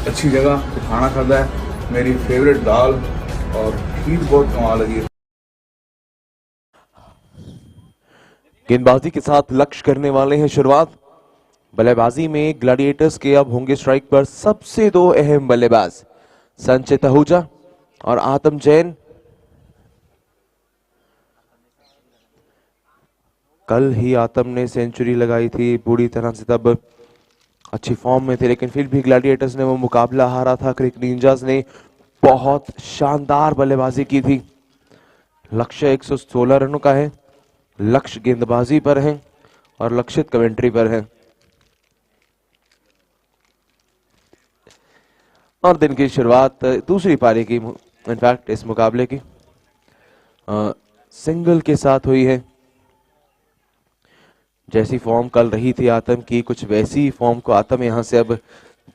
अच्छी जगह पे खाना खाता है। मेरी फेवरेट दाल और खीर बहुत कमाल लगी। गेंदबाजी के साथ लक्ष्य करने वाले हैं शुरुआत। बल्लेबाजी में ग्लैडिएटर्स के अब होंगे स्ट्राइक पर सबसे दो अहम बल्लेबाज, संचित आहूजा और आतम जैन। कल ही आतम ने सेंचुरी लगाई थी, पूरी तरह से तब अच्छी फॉर्म में थे, लेकिन फिर भी ग्लैडिएटर्स ने वो मुकाबला हारा था। क्रिक निंजास ने बहुत शानदार बल्लेबाजी की थी। लक्ष्य 116 रनों का है, लक्ष्य गेंदबाजी पर है और लक्षित कमेंट्री पर है। और दिन की शुरुआत दूसरी पारी की, इनफैक्ट इस मुकाबले की सिंगल के साथ हुई है। जैसी फॉर्म कल रही थी आतम की, कुछ वैसी फॉर्म को आतम यहां से अब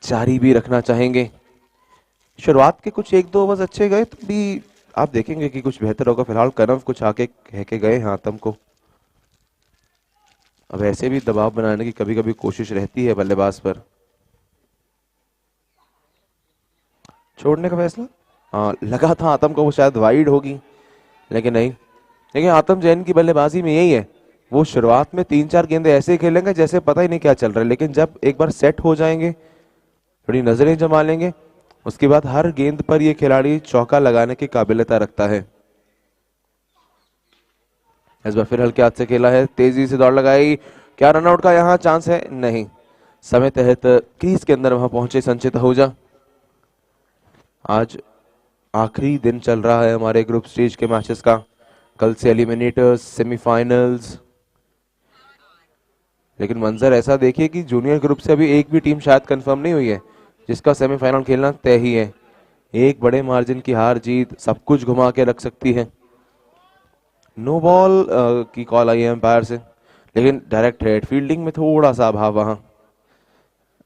जारी भी रखना चाहेंगे। शुरुआत के कुछ 1-2 ओवर्स अच्छे गए तो भी आप देखेंगे कि कुछ बेहतर होगा। फिलहाल कनव कुछ आके कह के गए हैं आतम को। अब ऐसे भी दबाव बनाने की कभी कभी कोशिश रहती है बल्लेबाज पर। छोड़ने का फैसला, हाँ लगा था आतम को वो शायद वाइड होगी, लेकिन नहीं। लेकिन आतम जैन की बल्लेबाजी में यही है, वो शुरुआत में 3-4 गेंदें ऐसे खेलेंगे जैसे पता ही नहीं क्या चल रहा है, लेकिन जब एक बार सेट हो जाएंगे, थोड़ी नजरें जमा लेंगे, उसके बाद हर गेंद पर ये खिलाड़ी चौका लगाने की काबिलियत रखता है। इस बार फिर हल्के हाथ से खेला है, तेजी से दौड़ लगाई, क्या रनआउट का यहाँ चांस है? नहीं। समय तहत क्रीज के अंदर वहां पहुंचे संचित आहूजा। आज आखिरी दिन चल रहा है हमारे ग्रुप स्टेज के मैचेस का। कल से एलिमिनेटर्स, सेमीफाइनल्स, लेकिन मंजर ऐसा देखिए कि जूनियर ग्रुप से अभी एक भी टीम शायद कंफर्म नहीं हुई है जिसका सेमीफाइनल खेलना तय ही है। एक बड़े मार्जिन की हार जीत सब कुछ घुमा के रख सकती है। नो बॉल की कॉल आई है एम्पायर से, लेकिन डायरेक्ट हेड, फील्डिंग में थोड़ा सा अभाव वहां।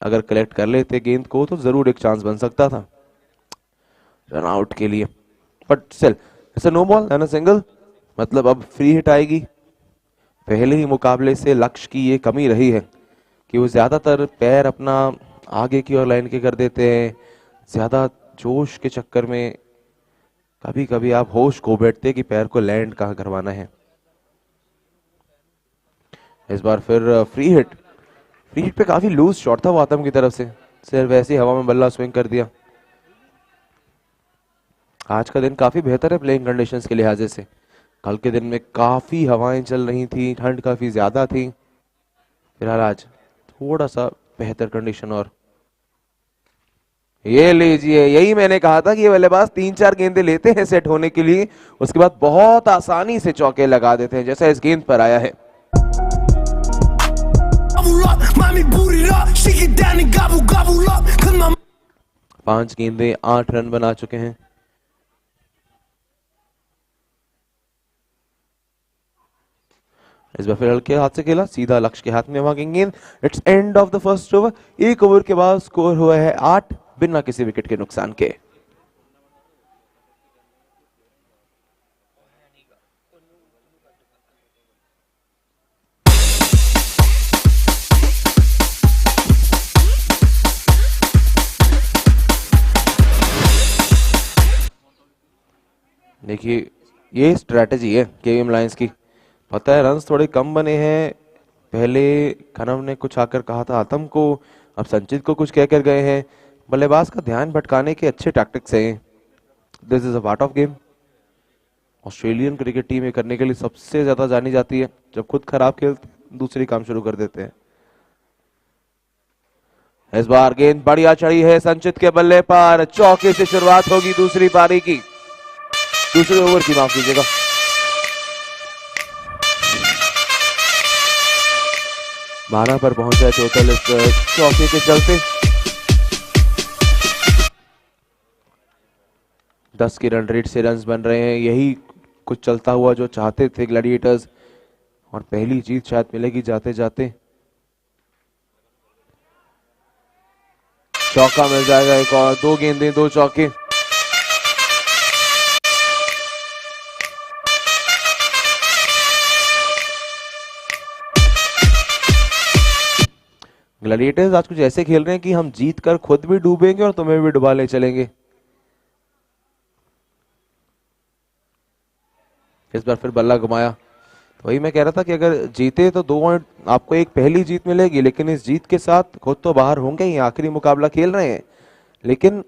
अगर कलेक्ट कर लेते गेंद को तो जरूर एक चांस बन सकता था रन आउट के लिए, but still it's no ball and a single. मतलब अब फ्री हिट आएगी। पहले ही मुकाबले से लक्ष्य की ये कमी रही है कि वो ज्यादातर पैर अपना आगे की ओर लाइन के कर देते हैं। ज्यादा जोश के चक्कर में कभी कभी आप होश खो बैठते कि पैर को लैंड कहाँ करवाना है। इस बार फिर फ्री हिट पे काफी लूज शॉट था वो आतम की तरफ से, सिर्फ वैसे ही हवा में बल्ला स्विंग कर दिया। आज का दिन काफी बेहतर है प्लेइंग कंडीशंस के लिहाज से। कल के दिन में काफी हवाएं चल रही थी, ठंड काफी ज्यादा थी। फिलहाल आज थोड़ा सा बेहतर कंडीशन। और ये लीजिए, यही मैंने कहा था कि ये बल्लेबाज 3-4 गेंदें लेते हैं सेट होने के लिए, उसके बाद बहुत आसानी से चौके लगा देते हैं, जैसा इस गेंद पर आया है। 5 गेंदें 8 रन बना चुके हैं। इस बार फिर हल्के हाथ से खेला, सीधा लक्ष्य के हाथ में वहां गेंद। It's end of the first over. 1 over के बाद स्कोर हुआ है 8 बिना किसी विकेट के नुकसान के। देखिए ये स्ट्रेटजी है केवीएम लायंस की। पता है रन्स थोड़े कम बने हैं, पहले कनव ने कुछ आकर कहा था आतम को, अब संचित को कुछ कहकर गए हैं। बल्लेबाज का ध्यान भटकाने के अच्छे टैक्टिक्स हैं। This is a part of game. Australian cricket team ये करने के लिए सबसे ज्यादा जानी जाती है। जब खुद खराब खेलते दूसरी काम शुरू कर देते हैं। इस बार गेंद बढ़िया चढ़ी है संचित के बल्ले पर, चौके से शुरुआत होगी दूसरी पारी की, दूसरे ओवर की, माफ कीजिएगा। बारह पर पहुंचा है टोटल इस चौके के चलते। 10 की रन रेट से रन्स बन रहे हैं, यही कुछ चलता हुआ जो चाहते थे ग्लैडिएटर्स, और पहली जीत शायद मिलेगी जाते जाते। चौका मिल जाएगा एक और, 2 गेंदें 2 चौके। ग्लैडिएटर्स आज कुछ ऐसे खेल रहे हैं कि हम जीत कर खुद भी डूबेंगे और तुम्हें भी डुबा ले चलेंगे। इस बार फिर बल्ला घुमाया, तो वही मैं कह रहा था कि अगर जीते तो 2 पॉइंट आपको एक पहली जीत मिलेगी, लेकिन इस जीत के साथ खुद तो बाहर होंगे ही, आखिरी मुकाबला खेल रहे हैं, लेकिन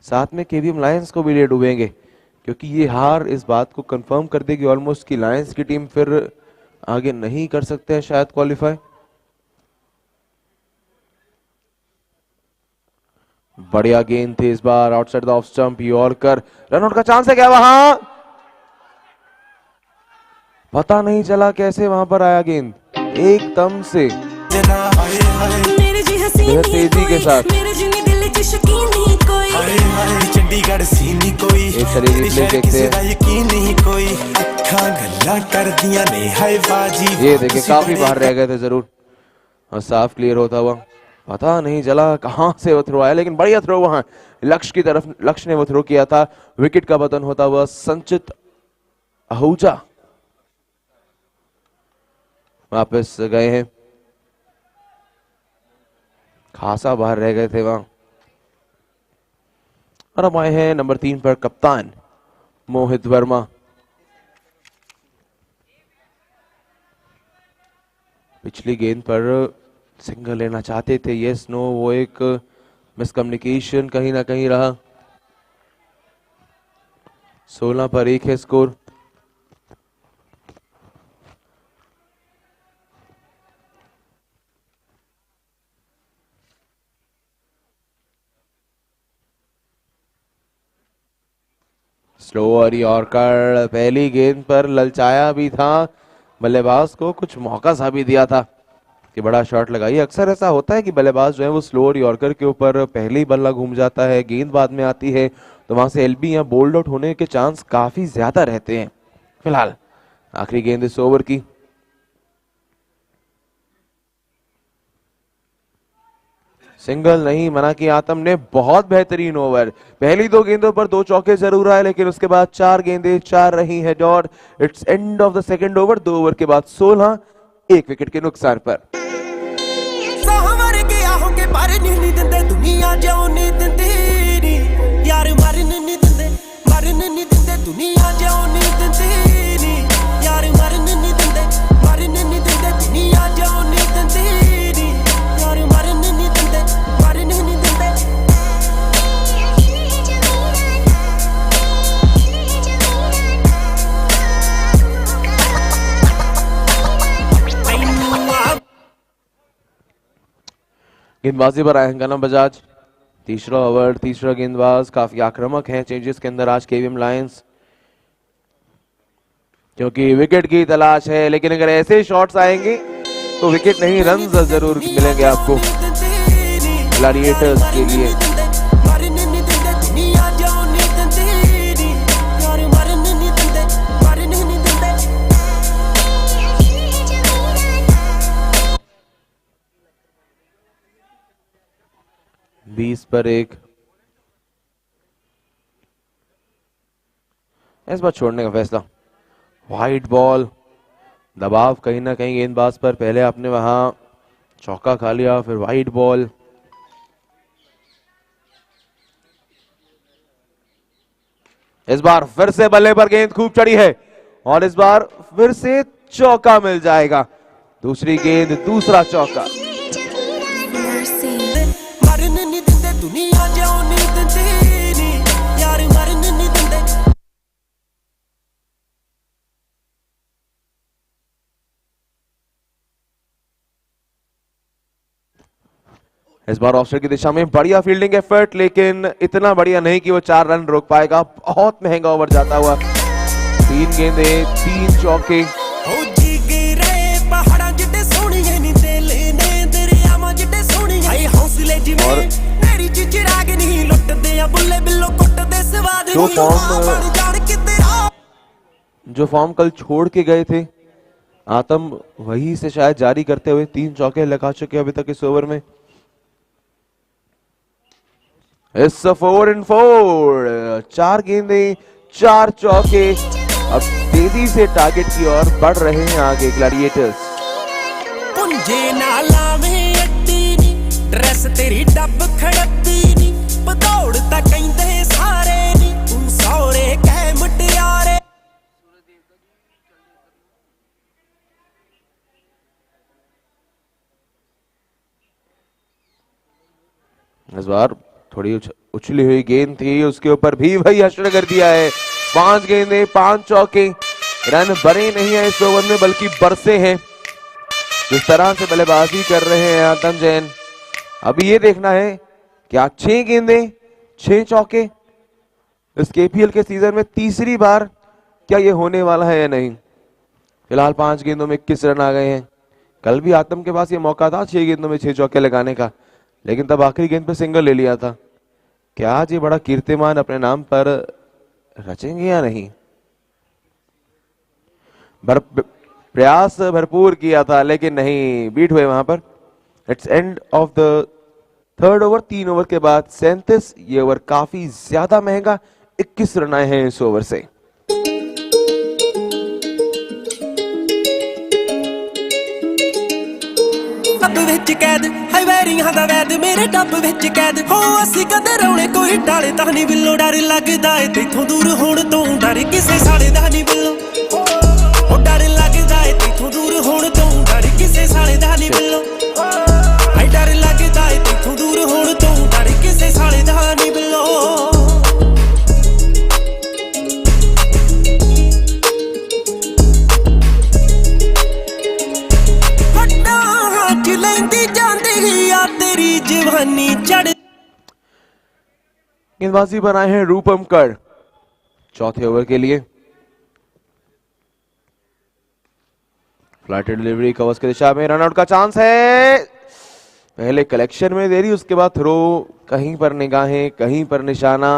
साथ में केवीएम लायंस को भी ले डूबेंगे, क्योंकि ये हार इस बात को कंफर्म कर देगी ऑलमोस्ट कि लायंस की टीम फिर आगे नहीं कर सकते हैं शायद क्वालिफाई। बढ़िया गेंद थी इस बार outside the off stump, yorker, run out का चांस है क्या वहां? पता नहीं चला कैसे वहां पर आया गेंद, एकदम से तेजी के साथ। एक शरीर रिप्ले देखते हैं, ये देखिए काफी बाहर रह गए थे जरूर, और साफ क्लियर होता हुआ पता नहीं चला कहां से वो थ्रो आया, लेकिन बढ़िया थ्रो वहां लक्ष्य की तरफ, लक्ष्य ने वो थ्रो किया था। विकेट का पतन होता हुआ संचित आहूजा वापस गए हैं, खासा बाहर रह गए थे वहां। और अब आए हैं नंबर 3 पर कप्तान मोहित वर्मा। पिछली गेंद पर सिंगल लेना चाहते थे, यस नो, वो एक मिसकम्युनिकेशन कहीं ना कहीं रहा। 16 पर 1 है स्कोर। स्लोअर यॉर्कर, पहली गेंद पर ललचाया भी था बल्लेबाज को, कुछ मौका सा भी दिया था कि बड़ा शॉट लगाइए। अक्सर ऐसा होता है कि बल्लेबाज जो है वो स्लोअर यॉर्कर के ऊपर पहले ही बल्ला घूम जाता है, गेंद बाद में आती है, तो वहां से एलबी या बोल्ड आउट होने के चांस काफी ज्यादा रहते हैं। फिलहाल आखिरी गेंद इस ओवर की, सिंगल नहीं, मना की आतम ने, बहुत बेहतरीन ओवर। पहली 2 गेंदों पर 2 चौके जरूर आए, लेकिन उसके बाद 4 गेंदें 4 रही है dot. It's end of the second over. 2 over के बाद 16, 1 विकेट के नुकसान पर। गेंदबाजी पर आए गनम बजाज। तीसरा ओवर, तीसरा गेंदबाज, काफी आक्रामक है चेंजेस के अंदर आज केवीएम लायंस, क्योंकि विकेट की तलाश है, लेकिन अगर ऐसे शॉट्स आएंगे तो विकेट नहीं रन्स जरूर मिलेंगे आपको ग्लैडिएटर्स के लिए। बीस पर 1, इस बार छोड़ने का फैसला। वाइड बॉल, दबाव कहीं ना कहीं गेंदबाज पर, पहले आपने वहां चौका खा लिया, फिर वाइड बॉल। इस बार फिर से बल्ले पर गेंद खूब चढ़ी है, और इस बार फिर से चौका मिल जाएगा। दूसरी गेंद, दूसरा चौका। इस बार ऑफसाइड की दिशा में बढ़िया फील्डिंग एफर्ट, लेकिन इतना बढ़िया नहीं कि वो 4 रन रोक पाएगा। बहुत महंगा ओवर जाता हुआ। 3 गेंदें, 3 चौके। और जो फॉर्म कल छोड़ के गए थे आतम, वही से शायद जारी करते हुए 3 चौके लगा चुके अभी तक इस ओवर में। It's a 4 in 4, 4 गेंदें, 4 चौके। अब तेजी से टारगेट की ओर बढ़ रहे हैं आगे ग्लैडिएटर्स। इस बार थोड़ी उछली हुई गेंद थी, उसके ऊपर भी वही हश्र कर दिया है। 5 गेंदें 5 चौके, रन बने नहीं है इस ओवर में बल्कि बरसे हैं। जिस तरह से बल्लेबाजी कर रहे हैं आतम जैन, अभी ये देखना है क्या 6 गेंदें 6 चौके इस केपीएल के सीजन में तीसरी बार क्या ये होने वाला है या नहीं। फिलहाल 5 गेंदों में 21 रन आ गए हैं। कल भी आतम के पास ये मौका था 6 गेंदों में 6 चौके लगाने का, लेकिन तब आखिरी गेंद पे सिंगल ले लिया था। क्या आज ये बड़ा कीर्तिमान अपने नाम पर रचेंगे या नहीं। प्रयास भरपूर किया था लेकिन नहीं, बीट हुए वहां पर। It's end of the 3rd over. 3 over के बाद 37। ये ओवर काफी ज्यादा महंगा, 21 रन आए हैं इस ओवर से। कैद हाई वैरियां दा वैद मेरे टप विच कैद हो असी कदे रौले कोई टाले तां नहीं बिल्लो डर लगदा ए तैथों दूर होण तों डर किसे साले दा नहीं बिल्लो ओ डर लगदा ए तैथों दूर होण तों डर किसे साले दा नहीं बिल्लो हाय डर लगदा ए तैथों दूर होण तों डर किसे साले दा नहीं बिल्लो। गेंदबाजी बनाए हैं रूपम कर चौथे ओवर के लिए। फ्लैट डिलीवरी कवर्स की दिशा में, रनआउट का चांस है। पहले कलेक्शन में देरी, उसके बाद थ्रो, कहीं पर निगाहें कहीं पर निशाना।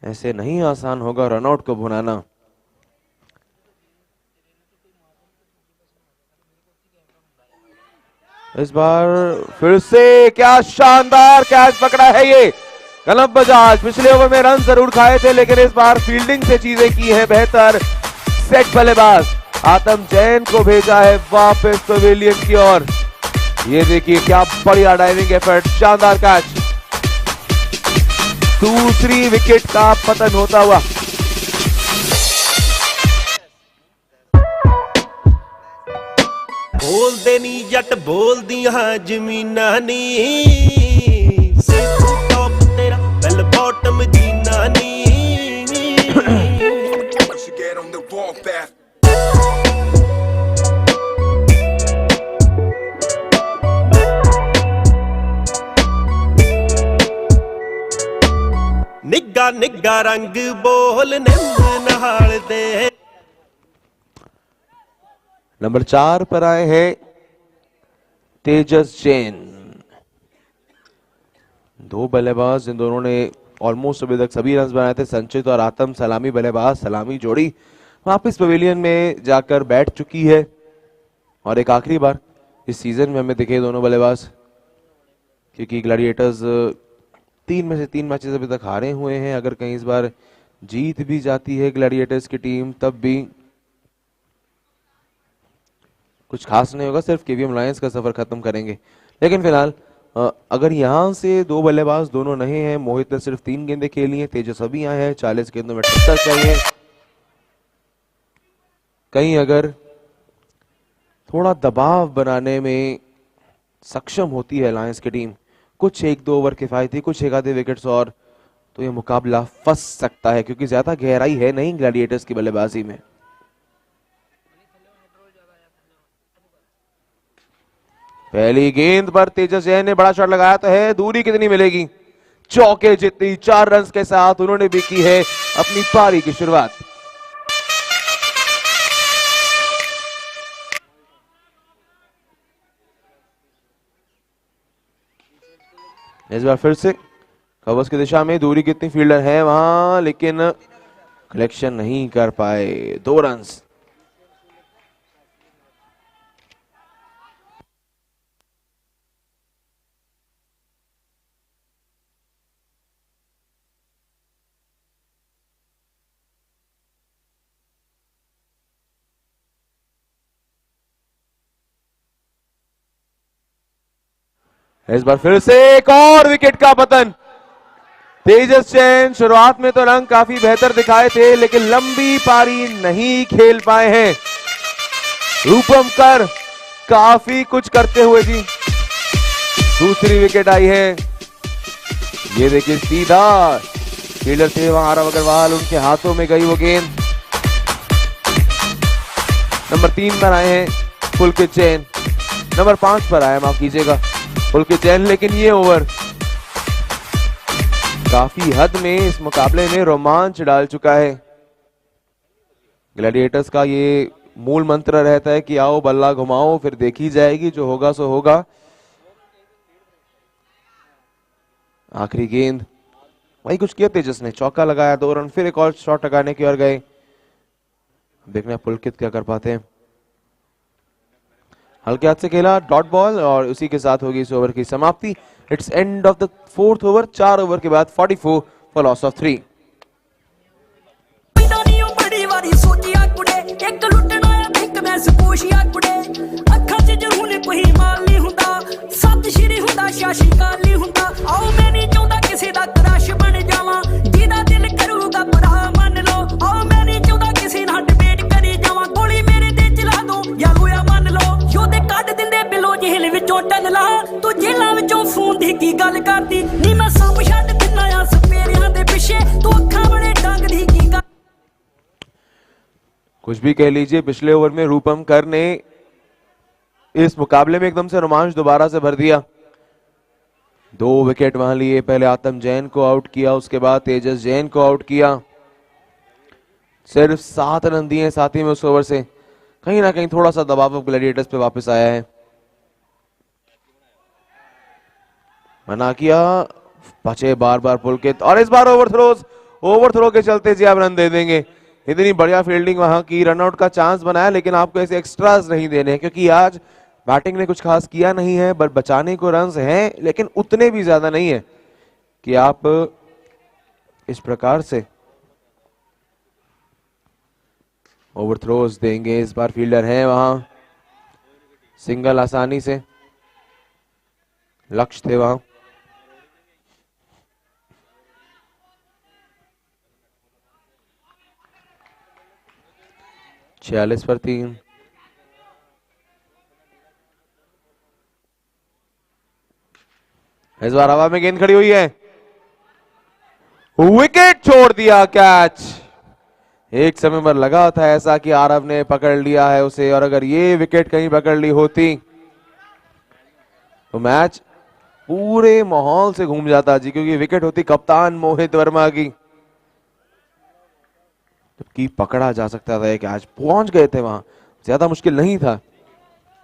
ऐसे नहीं आसान होगा रनआउट को भुनाना। इस बार फिर से क्या शानदार कैच पकड़ा है ये कलम बजाज। पिछले ओवर में रन जरूर खाए थे लेकिन इस बार फील्डिंग से चीजें की है बेहतर। सेट बल्लेबाज आतम जैन को भेजा है वापस पवेलियन की ओर। ये देखिए क्या बढ़िया डाइविंग एफर्ट, शानदार कैच। दूसरी विकेट का पतन होता हुआ। बोलदे नी जट बोलदियां जमीना नी टॉप तेरा बेल बॉटम जीना नी। निग्गा निग्गा रंग बोल निम्न नहाल दे। नंबर 4 पर आए हैं तेजस जैन। 2 बल्लेबाज, इन दोनों ने ऑलमोस्ट अभी तक सभी रन बनाए थे। संचित और आतम सलामी बल्लेबाज, सलामी जोड़ी वापस पवेलियन में जाकर बैठ चुकी है। और एक आखिरी बार इस सीजन में हमें दिखे दोनों बल्लेबाज, क्योंकि ग्लैडिएटर्स 3 में से 3 मैचेस अभी तक हारे हुए हैं। अगर कहीं इस बार जीत भी जाती है ग्लैडिएटर्स की टीम तब भी कुछ खास नहीं होगा, सिर्फ केवीएम लायंस का सफर खत्म करेंगे। लेकिन फिलहाल अगर यहां से 2 बल्लेबाज दोनों नहीं हैं, मोहित ने सिर्फ 3 गेंदें खेली हैं, तेजस अभी आए हैं, 40 गेंदों में 78 चाहिए। कहीं अगर थोड़ा दबाव बनाने में सक्षम होती है लायंस की टीम, कुछ 1-2 ओवर किफायती, कुछ 1-आधे विकेट्स और, तो यह मुकाबला फंस सकता है, क्योंकि ज्यादा गहराई है नहीं ग्लैडिएटर्स की बल्लेबाजी में। पहली गेंद पर तेजस जैन ने बड़ा शॉट लगाया तो है, दूरी कितनी मिलेगी? चौके जितनी। 4 रन के साथ उन्होंने भी की है अपनी पारी की शुरुआत। इस बार फिर से कवर्स की दिशा में, दूरी कितनी, फील्डर है वहां लेकिन कलेक्शन नहीं कर पाए। 2 रन। इस बार फिर से एक और विकेट का पतन। तेजस जैन शुरुआत में तो रंग काफी बेहतर दिखाए थे लेकिन लंबी पारी नहीं खेल पाए हैं। रूपम कर काफी कुछ करते हुए जी दूसरी विकेट आई है ये देखिए सीधा फील्डर थे वहां आरव अग्रवाल, उनके हाथों में गई वो गेंद। नंबर 3 पर आए हैं पुलकित जैन, नंबर 5 पर आया, माफ कीजिएगा, पुलकित जैन। लेकिन ये ओवर काफी हद में इस मुकाबले में रोमांच डाल चुका है। ग्लैडिएटर्स का ये मूल मंत्र रहता है कि आओ बल्ला घुमाओ, फिर देखी जाएगी, जो होगा सो होगा। आखिरी गेंद वही कुछ किया तेजस ने, चौका लगाया, 2 रन, फिर एक और शॉट लगाने की ओर गए। देखना पुलकित क्या कर पाते हैं। हल्के हाथ से खेला, डॉट बॉल, और उसी के साथ होगी इस ओवर की समाप्ति। It's end of the 4th over. 4 over के बाद 44 फॉर लॉस ऑफ 3। कुछ भी कह लीजिए, पिछले ओवर में रूपम कर ने इस मुकाबले में एकदम से रोमांच दोबारा से भर दिया। 2 विकेट वहां लिए, पहले आतम जैन को आउट किया, उसके बाद तेजस जैन को आउट किया। सिर्फ 7 रन दिए साथ ही में उस ओवर से। कहीं ना कहीं थोड़ा सा दबाव ग्लैडिएटर्स पे वापस आया है। मना किया, बचे बार बार पुलकित, और इस बार ओवरथ्रो के चलते जी आप रन दे देंगे। इतनी बढ़िया फील्डिंग वहां की, रनआउट का चांस बनाया, लेकिन आपको ऐसे एक्स्ट्रास नहीं देने, क्योंकि आज बैटिंग ने कुछ खास किया नहीं है, बट बचाने को रन्स हैं, लेकिन उतने भी ज्यादा नहीं है कि आप इस प्रकार से ओवरथ्रोज देंगे। इस बार फील्डर है वहां, सिंगल आसानी से, लक्ष्य थे वहां। छियालीस पर 3। इस बार हवा में गेंद खड़ी हुई है, विकेट छोड़ दिया, कैच। एक समय पर लगा था ऐसा कि आरव ने पकड़ लिया है उसे, और अगर ये विकेट कहीं पकड़ ली होती तो मैच पूरे माहौल से घूम जाता जी, क्योंकि विकेट होती कप्तान मोहित वर्मा की, जबकि पकड़ा जा सकता था। एक आज पहुंच गए थे वहां, ज्यादा मुश्किल नहीं था।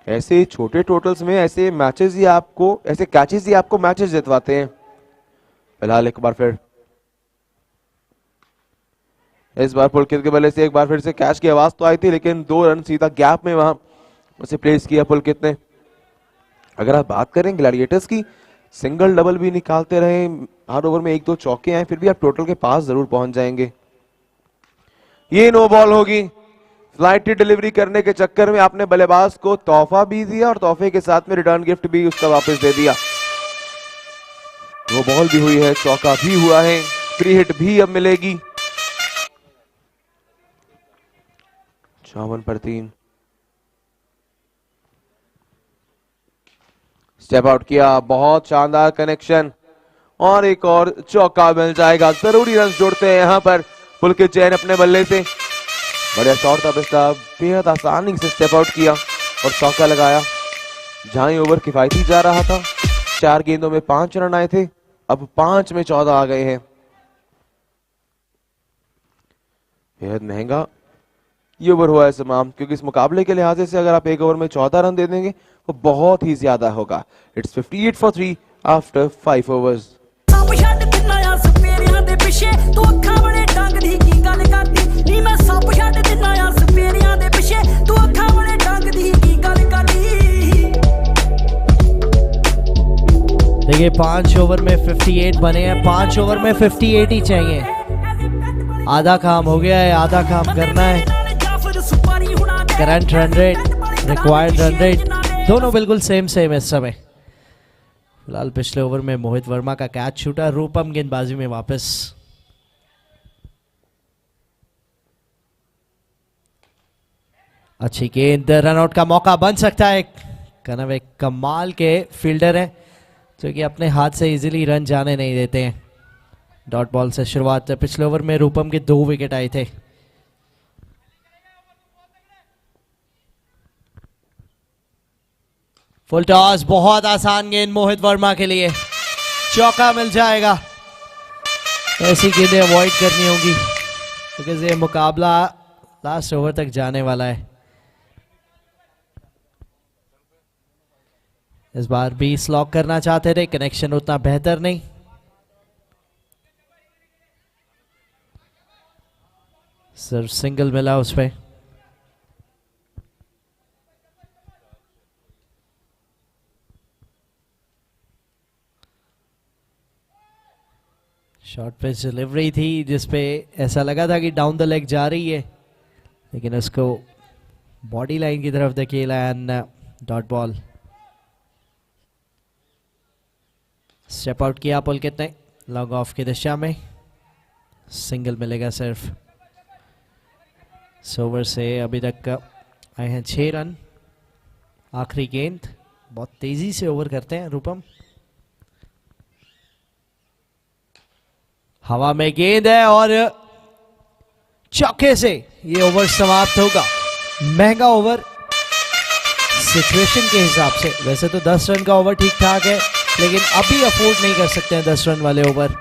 ऐसे छोटे टोटल्स में ऐसे मैचेस ही आपको, ऐसे कैचेस ही आपको मैचेस जितवाते हैं। फिलहाल एक बार फिर इस बार पुलकित के बल्ले से एक बार फिर से कैच की आवाज तो आई थी, लेकिन 2 रन सीधा गैप में वहां उसे प्लेस किया पुलकित ने। अगर आप बात करें ग्लैडिएटर्स की, सिंगल डबल भी निकालते रहे, हर ओवर में 1-2 चौके आए, फिर भी आप टोटल के पास जरूर पहुंच जाएंगे। ये नो बॉल होगी। फ्लाइट डिलीवरी करने के चक्कर में आपने बल्लेबाज को तोहफा भी दिया, और तोहफे के साथ में रिटर्न गिफ्ट भी उसका वापस दे दिया। वो बॉल भी हुई है, चौका भी हुआ है, फ्री हिट भी अब मिलेगी। 54 पर 3। स्टेप आउट किया, बहुत शानदार कनेक्शन, और एक और चौका मिल जाएगा। जरूरी रन जोड़ते हैं यहां पर पुलकित जैन अपने बल्ले से। बढ़िया शॉट था पिछला, बेहद आसानी से स्टेप आउट किया और चौका लगाया। जहां ओवर किफायती जा रहा था, 4 गेंदों में 5 रन आए थे, अब 5 में 14 आ गए हैं। बेहद महंगा ये ओवर हुआ है समाप्त, क्योंकि इस मुकाबले के लिहाज से अगर आप एक ओवर में 14 रन दे देंगे तो बहुत ही ज्यादा होगा। It's 58 for 3 after 5 overs. देखिए 5 ओवर में 58 बने हैं, 5 ओवर में 58 ही चाहिए। आधा काम हो गया है, आधा काम करना है। Current run rate, required run rate दोनों बिल्कुल सेम इस समय। फिलहाल पिछले ओवर में मोहित वर्मा का कैच छूटा, रूपम गेंदबाजी में वापस। अच्छी गेंद, रनआउट का मौका बन सकता है। कनव एक कमाल के फील्डर है, जो कि अपने हाथ से इजीली रन जाने नहीं देते हैं। डॉट बॉल से शुरुआत, पिछले ओवर में रूपम के 2 विकेट आए थे। फुल टॉस, बहुत आसान गेंद मोहित वर्मा के लिए, चौका मिल जाएगा। ऐसी गेंदें अवॉइड करनी होगी क्योंकि ये मुकाबला लास्ट ओवर तक जाने वाला है। इस बार 20 लॉक करना चाहते थे, कनेक्शन उतना बेहतर नहीं। सिर्फ सिंगल मिला उस पे। शॉर्ट पिच डिलीवरी थी जिसपे ऐसा लगा था कि डाउन द लेग जा रही है, लेकिन उसको बॉडी लाइन की तरफ धकेला and dot ball. Step out किया पुलकित ने लॉन्ग ऑफ की दिशा में, सिंगल मिलेगा सिर्फ। ओवर से अभी तक आए हैं 6 रन। आखिरी गेंद, बहुत तेजी से ओवर करते हैं रूपम। हवा में गेंद है और चौके से ये ओवर समाप्त होगा। महंगा ओवर सिचुएशन के हिसाब से, वैसे तो 10 रन का ओवर ठीक ठाक है, लेकिन अभी अफोर्ड नहीं कर सकते हैं 10 रन वाले over.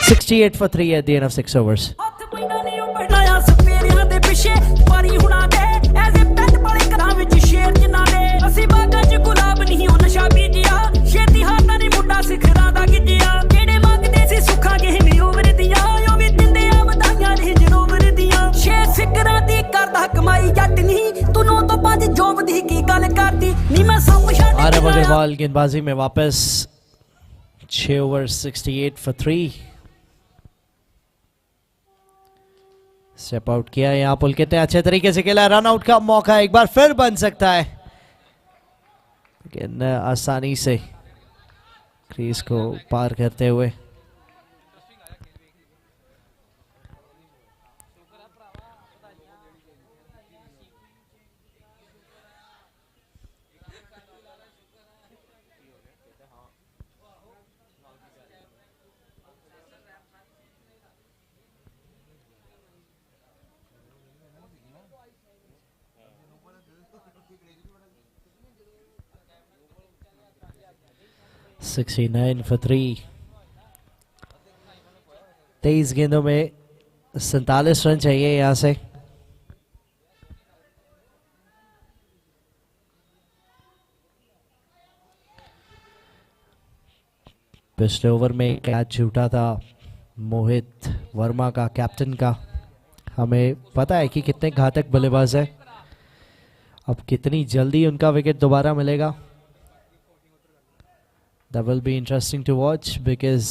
68 for 3 at the end of 6 overs। Aarav Agarwal गेंदबाजी में वापस। 6 ओवर 68 for 3। स्टेप आउट किया यहाँ पुलकित ने, अच्छे तरीके से खेला। रन आउट का मौका एक बार फिर बन सकता है, लेकिन आसानी से क्रीज को पार करते हुए। $69 for 3। 23 गेंदों में 47 रन चाहिए यहां से। पिछले ओवर में कैच छूटा था मोहित वर्मा का, कैप्टन का। हमें पता है कि कितने घातक बल्लेबाज है। अब कितनी जल्दी उनका विकेट दोबारा मिलेगा, that will be interesting to watch because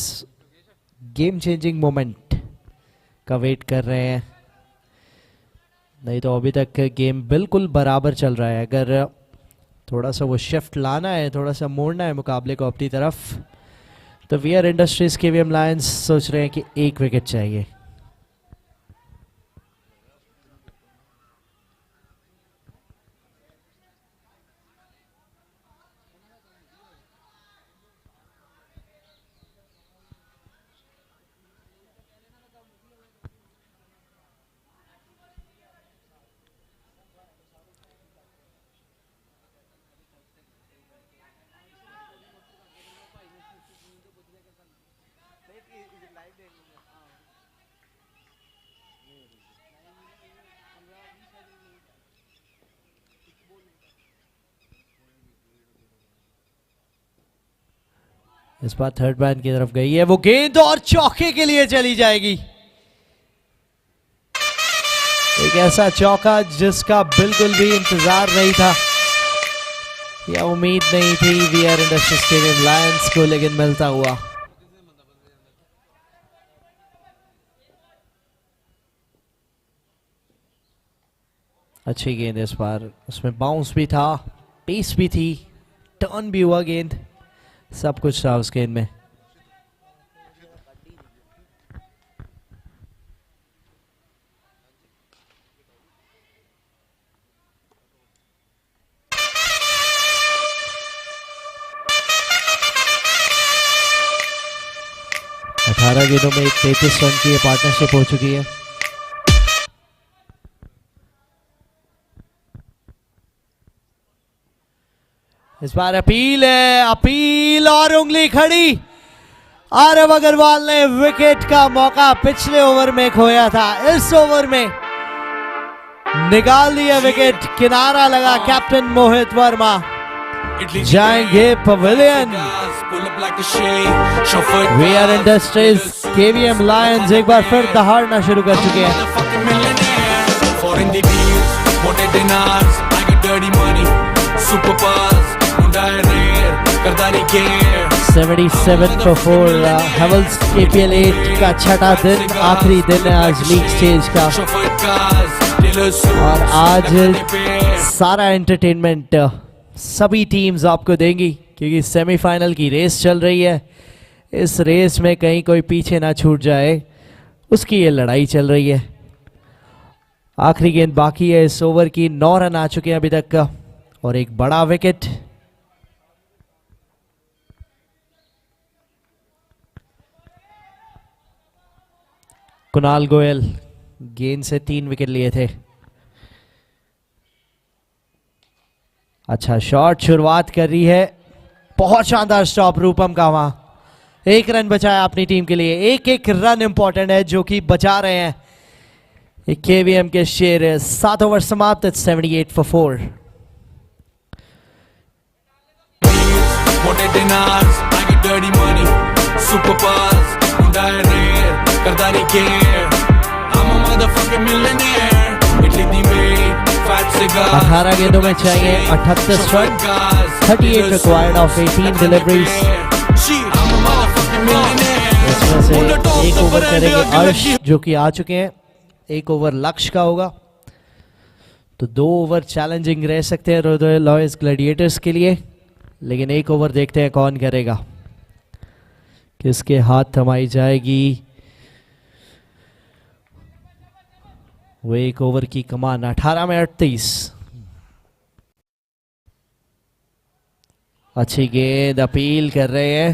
game changing moment का वेट कर रहे हैं। नहीं तो अभी तक गेम बिल्कुल बराबर चल रहा है। अगर थोड़ा सा वो शिफ्ट लाना है, थोड़ा सा मोड़ना है मुकाबले को अपनी तरफ, तो वीआर इंडस्ट्रीज केवीएम लायंस सोच रहे हैं कि 1 विकेट चाहिए। इस बार थर्ड मैन की तरफ गई है वो गेंद और चौके के लिए चली जाएगी। एक ऐसा चौका जिसका बिल्कुल भी इंतजार नहीं था या उम्मीद नहीं थी वीआर इंडस्ट्रीज केवीएम लायंस को, लेकिन मिलता हुआ। अच्छी गेंद इस बार, उसमें बाउंस भी था, पेस भी थी, टर्न भी हुआ गेंद, सब कुछ था उस गेंद में। 18 गेंदों में 33 रन की पार्टनरशिप हो चुकी है। इस बार अपील है, अपील और उंगली खड़ी। आरव अग्रवाल ने विकेट का मौका पिछले ओवर में खोया था, इस ओवर में निकाल दिया विकेट। किनारा लगा कैप्टन मोहित वर्मा, जाएंगे pavilion. V R industries KVM lions एक बार फिर दहाड़ना शुरू कर चुके हैं। 77 for 4 हेवल्स KPL 8 का छठा दिन, आखिरी दिन है आज लीग स्टेज का। और आज सारा एंटरटेनमेंट सभी टीम्स आपको देंगी, क्योंकि सेमीफाइनल की रेस चल रही है। इस रेस में कहीं कोई पीछे ना छूट जाए, उसकी ये लड़ाई चल रही है। आखिरी गेंद बाकी है इस ओवर की। 9 रन आ चुके हैं अभी तक का और एक बड़ा विकेट। कुणाल गोयल गेंद से 3 विकेट लिए थे। अच्छा शॉट, शुरुआत कर रही है, बहुत शानदार स्टॉप रूपम का। वहां 1 रन बचाया अपनी टीम के लिए। एक रन इंपॉर्टेंट है जो कि बचा रहे हैं केवीएम के शेर। 7 ओवर समाप्त, 78 for 4। अठारह गेंदों में चाहिए 38 रन, 38 रिक्वायर्ड ऑफ 18 डिलीवरीज। इसमें से एक ओवर करेंगे अर्श जो कि आ चुके हैं। एक ओवर लक्ष्य का होगा, तो 2 ओवर चैलेंजिंग रह सकते हैं रॉयल लॉयर्स ग्लैडिएटर्स के लिए। लेकिन एक ओवर देखते हैं कौन करेगा, किसके हाथ थमाई जाएगी वो एक ओवर की कमान। 18 में 38। अच्छी गेंद, अपील कर रहे हैं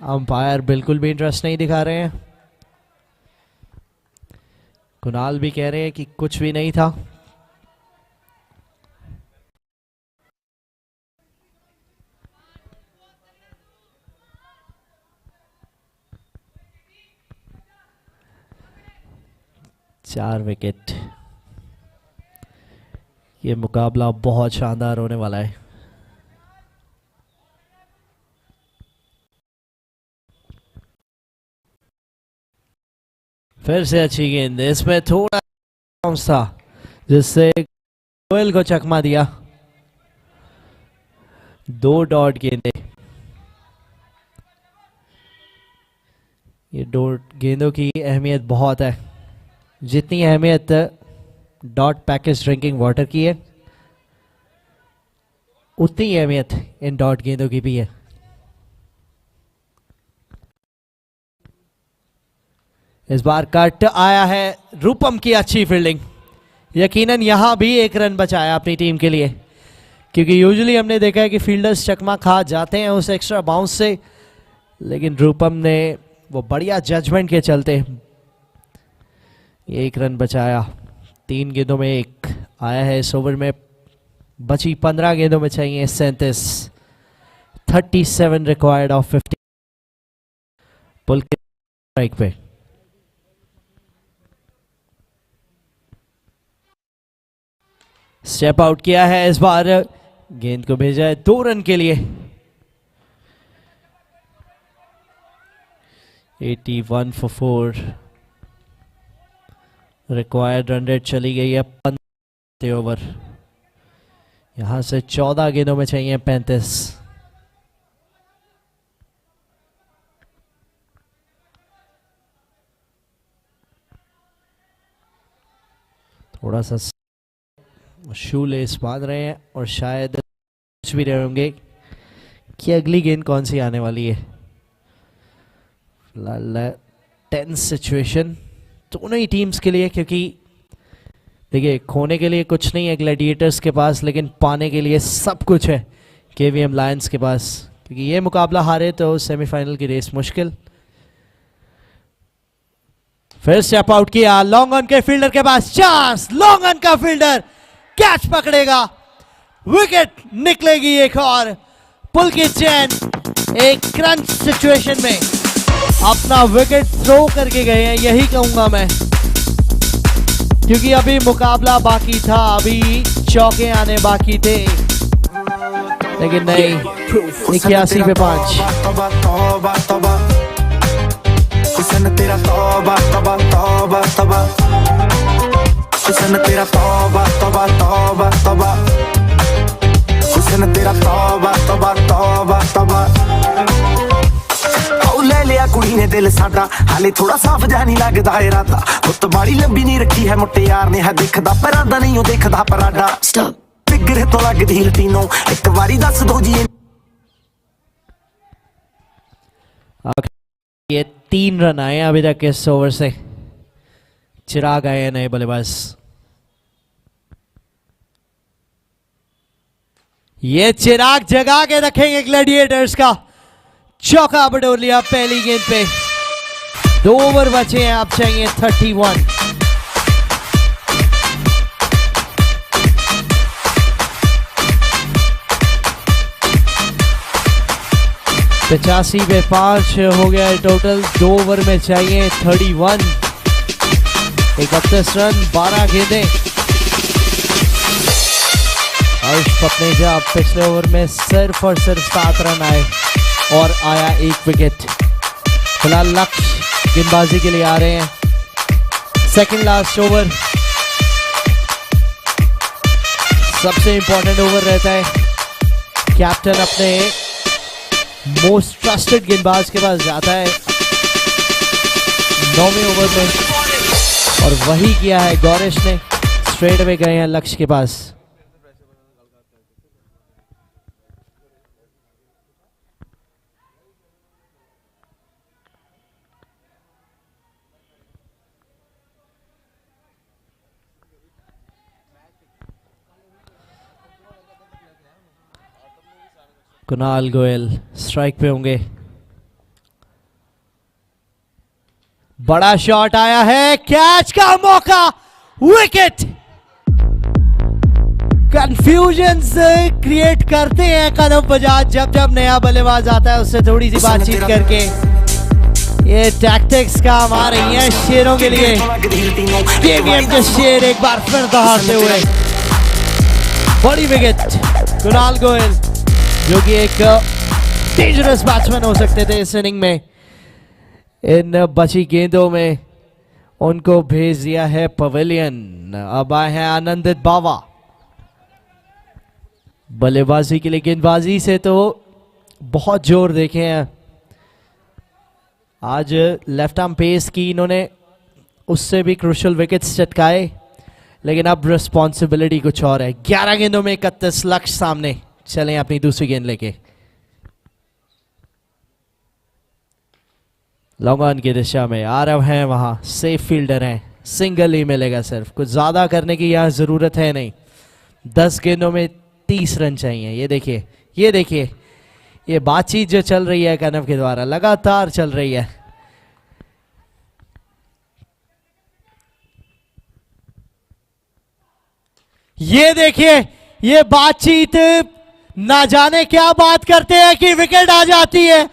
अंपायर, बिल्कुल भी इंटरेस्ट नहीं दिखा रहे हैं। कुणाल भी कह रहे हैं कि कुछ भी नहीं था। चार विकेट। ये मुकाबला बहुत शानदार होने वाला है। फिर से अच्छी गेंद, इसमें थोड़ा बाउंस था जिससे गोयल को चकमा दिया। 2 डॉट गेंदे। ये डॉट गेंदों की अहमियत बहुत है, जितनी अहमियत डॉट पैकेज ड्रिंकिंग वाटर की है उतनी अहमियत इन डॉट गेंदों की भी है। इस बार कट आया है, रूपम की अच्छी फील्डिंग। यकीनन यहां भी 1 रन बचाया अपनी टीम के लिए, क्योंकि यूजुअली हमने देखा है कि फील्डर्स चकमा खा जाते हैं उस एक्स्ट्रा बाउंस से, लेकिन रूपम ने वो बढ़िया जजमेंट के चलते 1 रन बचाया। 3 गेंदों में 1 आया है इस ओवर में। बची 15 गेंदों में चाहिए 37। 37 रिक्वायर्ड ऑफ 50। पुल के स्ट्राइक पे स्टेप आउट किया है। इस बार गेंद को भेजा है 2 रन के लिए। 81 for 4। रिक्वायर्ड रन रेट चली गई है 15 ओवर। यहां से 14 गेंदों में चाहिए 35। थोड़ा सा शू लेस बांध रहे हैं और शायद कुछ भी रहे होंगे कि अगली गेंद कौन सी आने वाली है। फिलहाल टेंस सिचुएशन दोनों ही टीम्स के लिए, क्योंकि देखिए खोने के लिए कुछ नहीं है ग्लैडिएटर्स के पास, लेकिन पाने के लिए सब कुछ है केवीएम लायंस के पास। क्योंकि ये मुकाबला हारे तो सेमीफाइनल की रेस मुश्किल। फिर स्टेप आउट किया, लॉन्ग ऑन के फील्डर के पास चांस, लॉन्ग ऑन का फील्डर कैच पकड़ेगा, विकेट निकलेगी एक और। पुलकित जैन एक क्रंच सिचुएशन में अपना विकेट थ्रो करके गए हैं, यही कहूंगा मैं, क्योंकि अभी मुकाबला बाकी था, अभी चौके आने बाकी थे, लेकिन नहीं, 81 पे 5। हुसन तेरा तौबा तौबा तौबा तौबा, हुसन तेरा तौबा तौबा तौबा तौबा, हुसन तेरा तौबा तौबा तौबा तौबा। ओ ले लिया कुड़ी ने दिल साडा, हाले थोड़ा साफ जा नहीं लगदा इरादा, हुत बाड़ी लंबी नहीं रखी है मुट्टे यार ने, है दिखदा परादा नहीं, ओ दिखदा पराडा। फिगर तो लगदी लटीनो, एक बारी दस दो जी। ये 3 रन आए अभी तक इस ओवर से। चिराग आए नए बल्लेबाज, ये चिराग जगा के रखेंगे ग्लैडिएटर्स का। चौका बटोर लिया पहली गेंद पे। 2 ओवर बचे हैं, अब चाहिए 31। पचासी पे 5 हो गया है टोटल। 2 ओवर में चाहिए 31। 31 रन, 12 गेंदें। हर्ष पपनेजा पिछले ओवर में सिर्फ और सिर्फ 7 रन आए और आया 1 विकेट। फिलहाल लक्ष्य गेंदबाजी के लिए आ रहे हैं। सेकंड लास्ट ओवर सबसे इंपॉर्टेंट ओवर रहता है। कैप्टन अपने मोस्ट ट्रस्टेड गेंदबाज के पास जाता है 9वें ओवर में, और वही किया है गौरेश ने। स्ट्रेट अवे गए हैं लक्ष्य के पास। कुणाल गोयल स्ट्राइक पे होंगे। बड़ा शॉट आया है, कैच का मौका, विकेट। कंफ्यूजन क्रिएट करते हैं कदम बजाज जब जब नया बल्लेबाज आता है, उससे थोड़ी सी बातचीत करके। ये टैक्टिक्स काम आ रही है शेरों के लिए। केवीएम के शेर एक बार फिर दहाड़ते हुए। बड़ी विकेट कुणाल गोयल, जो कि एक डेंजरस बैट्समैन हो सकते थे इस इनिंग में। इन बची गेंदों में उनको भेज दिया है पवेलियन। अब आए हैं आनंदित बावा बल्लेबाजी के लिए। गेंदबाजी से तो बहुत जोर देखे हैं आज। लेफ्ट आर्म पेस की इन्होंने उससे भी क्रूशियल विकेट्स चटकाए, लेकिन अब रिस्पॉन्सिबिलिटी कुछ और है। 11 गेंदों में 31 लक्ष्य सामने। चलें अपनी दूसरी गेंद लेके। लॉन्ग ऑन की दिशा में आरव हैं, वहां सेफ फील्डर हैं, सिंगल ही मिलेगा सिर्फ। कुछ ज्यादा करने की यहां जरूरत है नहीं। 10 गेंदों में 30 रन चाहिए। ये देखिए, ये देखिए, ये बातचीत जो चल रही है कनव के द्वारा लगातार चल रही है। ये देखिए, ये बातचीत ना जाने क्या बात करते हैं कि विकेट आ जाती है।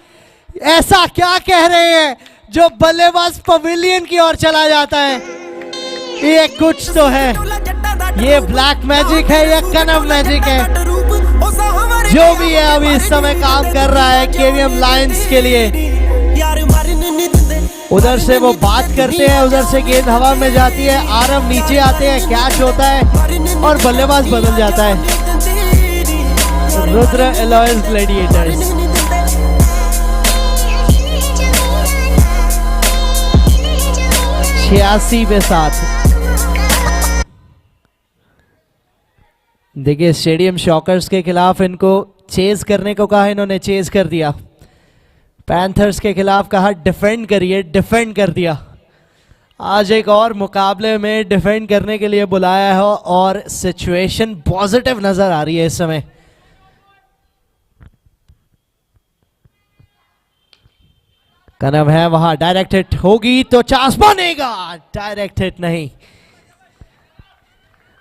ऐसा क्या कह रहे हैं जो बल्लेबाज पवेलियन की ओर चला जाता है। ये कुछ तो है, ये ब्लैक मैजिक है या कनव मैजिक है, जो भी है अभी इस समय काम कर रहा है केवीएम लायंस के लिए। उधर से वो बात करते हैं, उधर से गेंद हवा में जाती है, आरव नीचे आते हैं, कैच होता है और बल्लेबाज बदल जाता है। रुद्र एलॉयंस ग्लैडिएटर्स। छियासी पे 7। देखिए, स्टेडियम शॉकर्स के खिलाफ इनको चेज करने को कहा, इन्होंने चेज कर दिया। पैंथर्स के खिलाफ कहा डिफेंड करिए, डिफेंड कर दिया। आज एक और मुकाबले में डिफेंड करने के लिए बुलाया है और सिचुएशन पॉजिटिव नजर आ रही है इस समय। कनव है वहां, डायरेक्ट हिट होगी तो चांस बनेगा, डायरेक्ट हिट नहीं,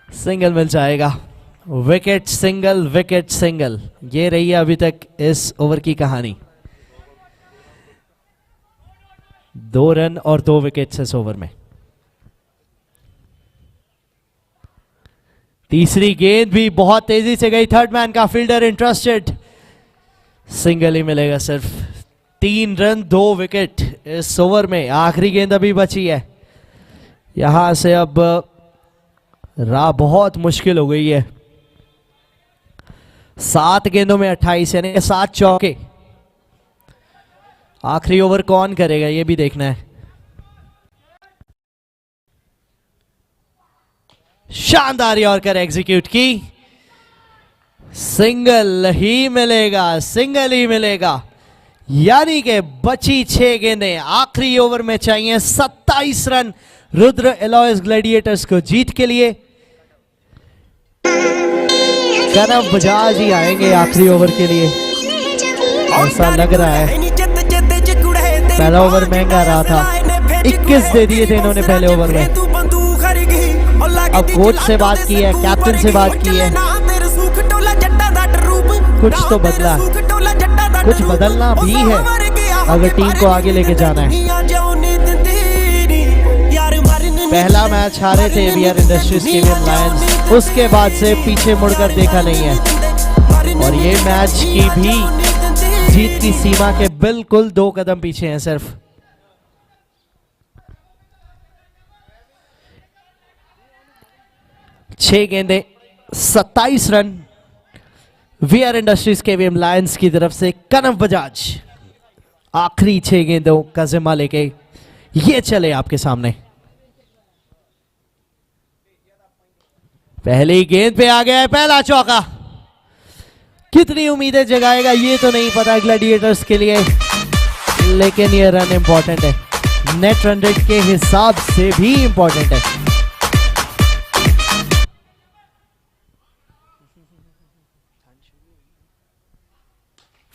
सिंगल मिल जाएगा। विकेट सिंगल, विकेट सिंगल, ये रही है अभी तक इस ओवर की कहानी। 2 रन और 2 विकेट्स इस ओवर में। तीसरी गेंद भी बहुत तेजी से गई, थर्ड मैन का फील्डर इंटरेस्टेड, सिंगल ही मिलेगा सिर्फ। 3 रन 2 विकेट इस ओवर में। आखिरी गेंद अभी बची है, यहां से अब राह बहुत मुश्किल हो गई है। 7 गेंदों में 28 यानी 7 चौके। आखिरी ओवर कौन करेगा ये भी देखना है। शानदार यॉर्कर एग्जीक्यूट की, सिंगल ही मिलेगा, सिंगल ही मिलेगा, यानी कि बची 6 गेंदें। आखिरी ओवर में चाहिए 27 रन रुद्र एलॉयस ग्लैडिएटर्स को जीत के लिए। कनव बजाज ही आएंगे आखिरी ओवर के लिए, ऐसा लग रहा है। पहला ओवर महंगा रहा था, 21 दे दिए थे इन्होंने पहले ओवर में। अब कोच से बात की है, कैप्टन से बात की है, कुछ तो बदला है, कुछ बदलना भी है अगर टीम को आगे लेके जाना है। पहला मैच हारे थे वीआर इंडस्ट्रीज केवीएम लायंस, उसके बाद से पीछे मुड़कर देखा नहीं है और ये मैच की भी जीत की सीमा के बिल्कुल 2 कदम पीछे हैं सिर्फ। छह गेंदें 27 run VR industries KVM Lions की तरफ से। कनव बजाज आखिरी 6 गेंदों का जिम्मा लेके ये चले आपके सामने। पहली गेंद पे आ गया है पहला चौका, कितनी उम्मीदें जगाएगा ये तो नहीं पता ग्लैडिएटर्स के लिए, लेकिन ये रन इंपॉर्टेंट है, नेट रन रेट के हिसाब से भी इंपॉर्टेंट है।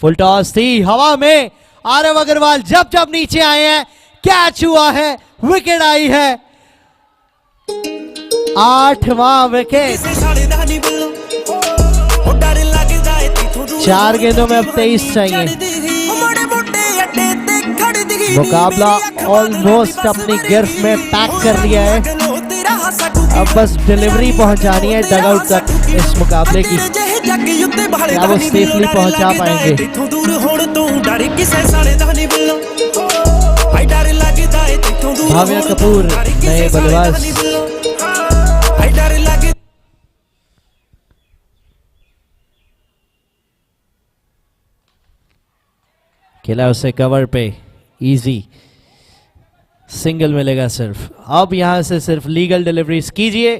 फुल टॉस थी हवा में, आरव अग्रवाल जब जब नीचे आए हैं कैच हुआ है, विकेट आई है, 8वां विकेट। 4 गेंदों में अब 23 चाहिए। मुकाबला ऑलमोस्ट अपनी गिरफ्त में पैक कर लिया है, अब बस डिलीवरी पहुंचानी है डगआउट तक इस मुकाबले की। क्या वो सेफली पहुंचा पाएंगे? भाव्या कपूर नए बल्लेबाज। खेला उसे कवर पे, इजी, सिंगल मिलेगा सिर्फ। अब यहां से सिर्फ लीगल डिलीवरीज कीजिए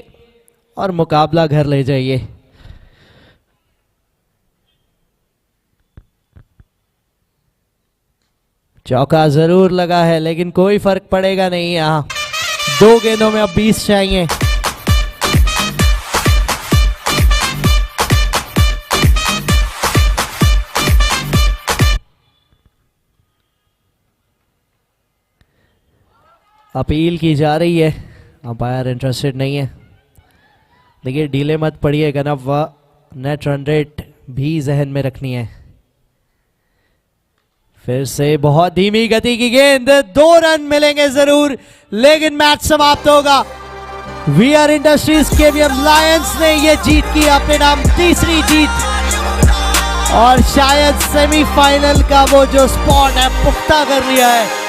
और मुकाबला घर ले जाइए। चौका जरूर लगा है लेकिन कोई फर्क पड़ेगा नहीं यहां। 2 गेंदों में अब 20 चाहिए। अपील की जा रही है, अंपायर इंटरेस्टेड नहीं है। देखिए डीले मत पड़िए कनव, नेट रन रेट भी जहन में रखनी है। फिर से बहुत धीमी गति की गेंद, 2 रन मिलेंगे जरूर लेकिन मैच समाप्त होगा। वीआर इंडस्ट्रीज केवीएम लायंस ने यह जीत की अपने नाम, तीसरी जीत, और शायद सेमीफाइनल का वो जो स्पॉट है पुख्ता कर लिया है।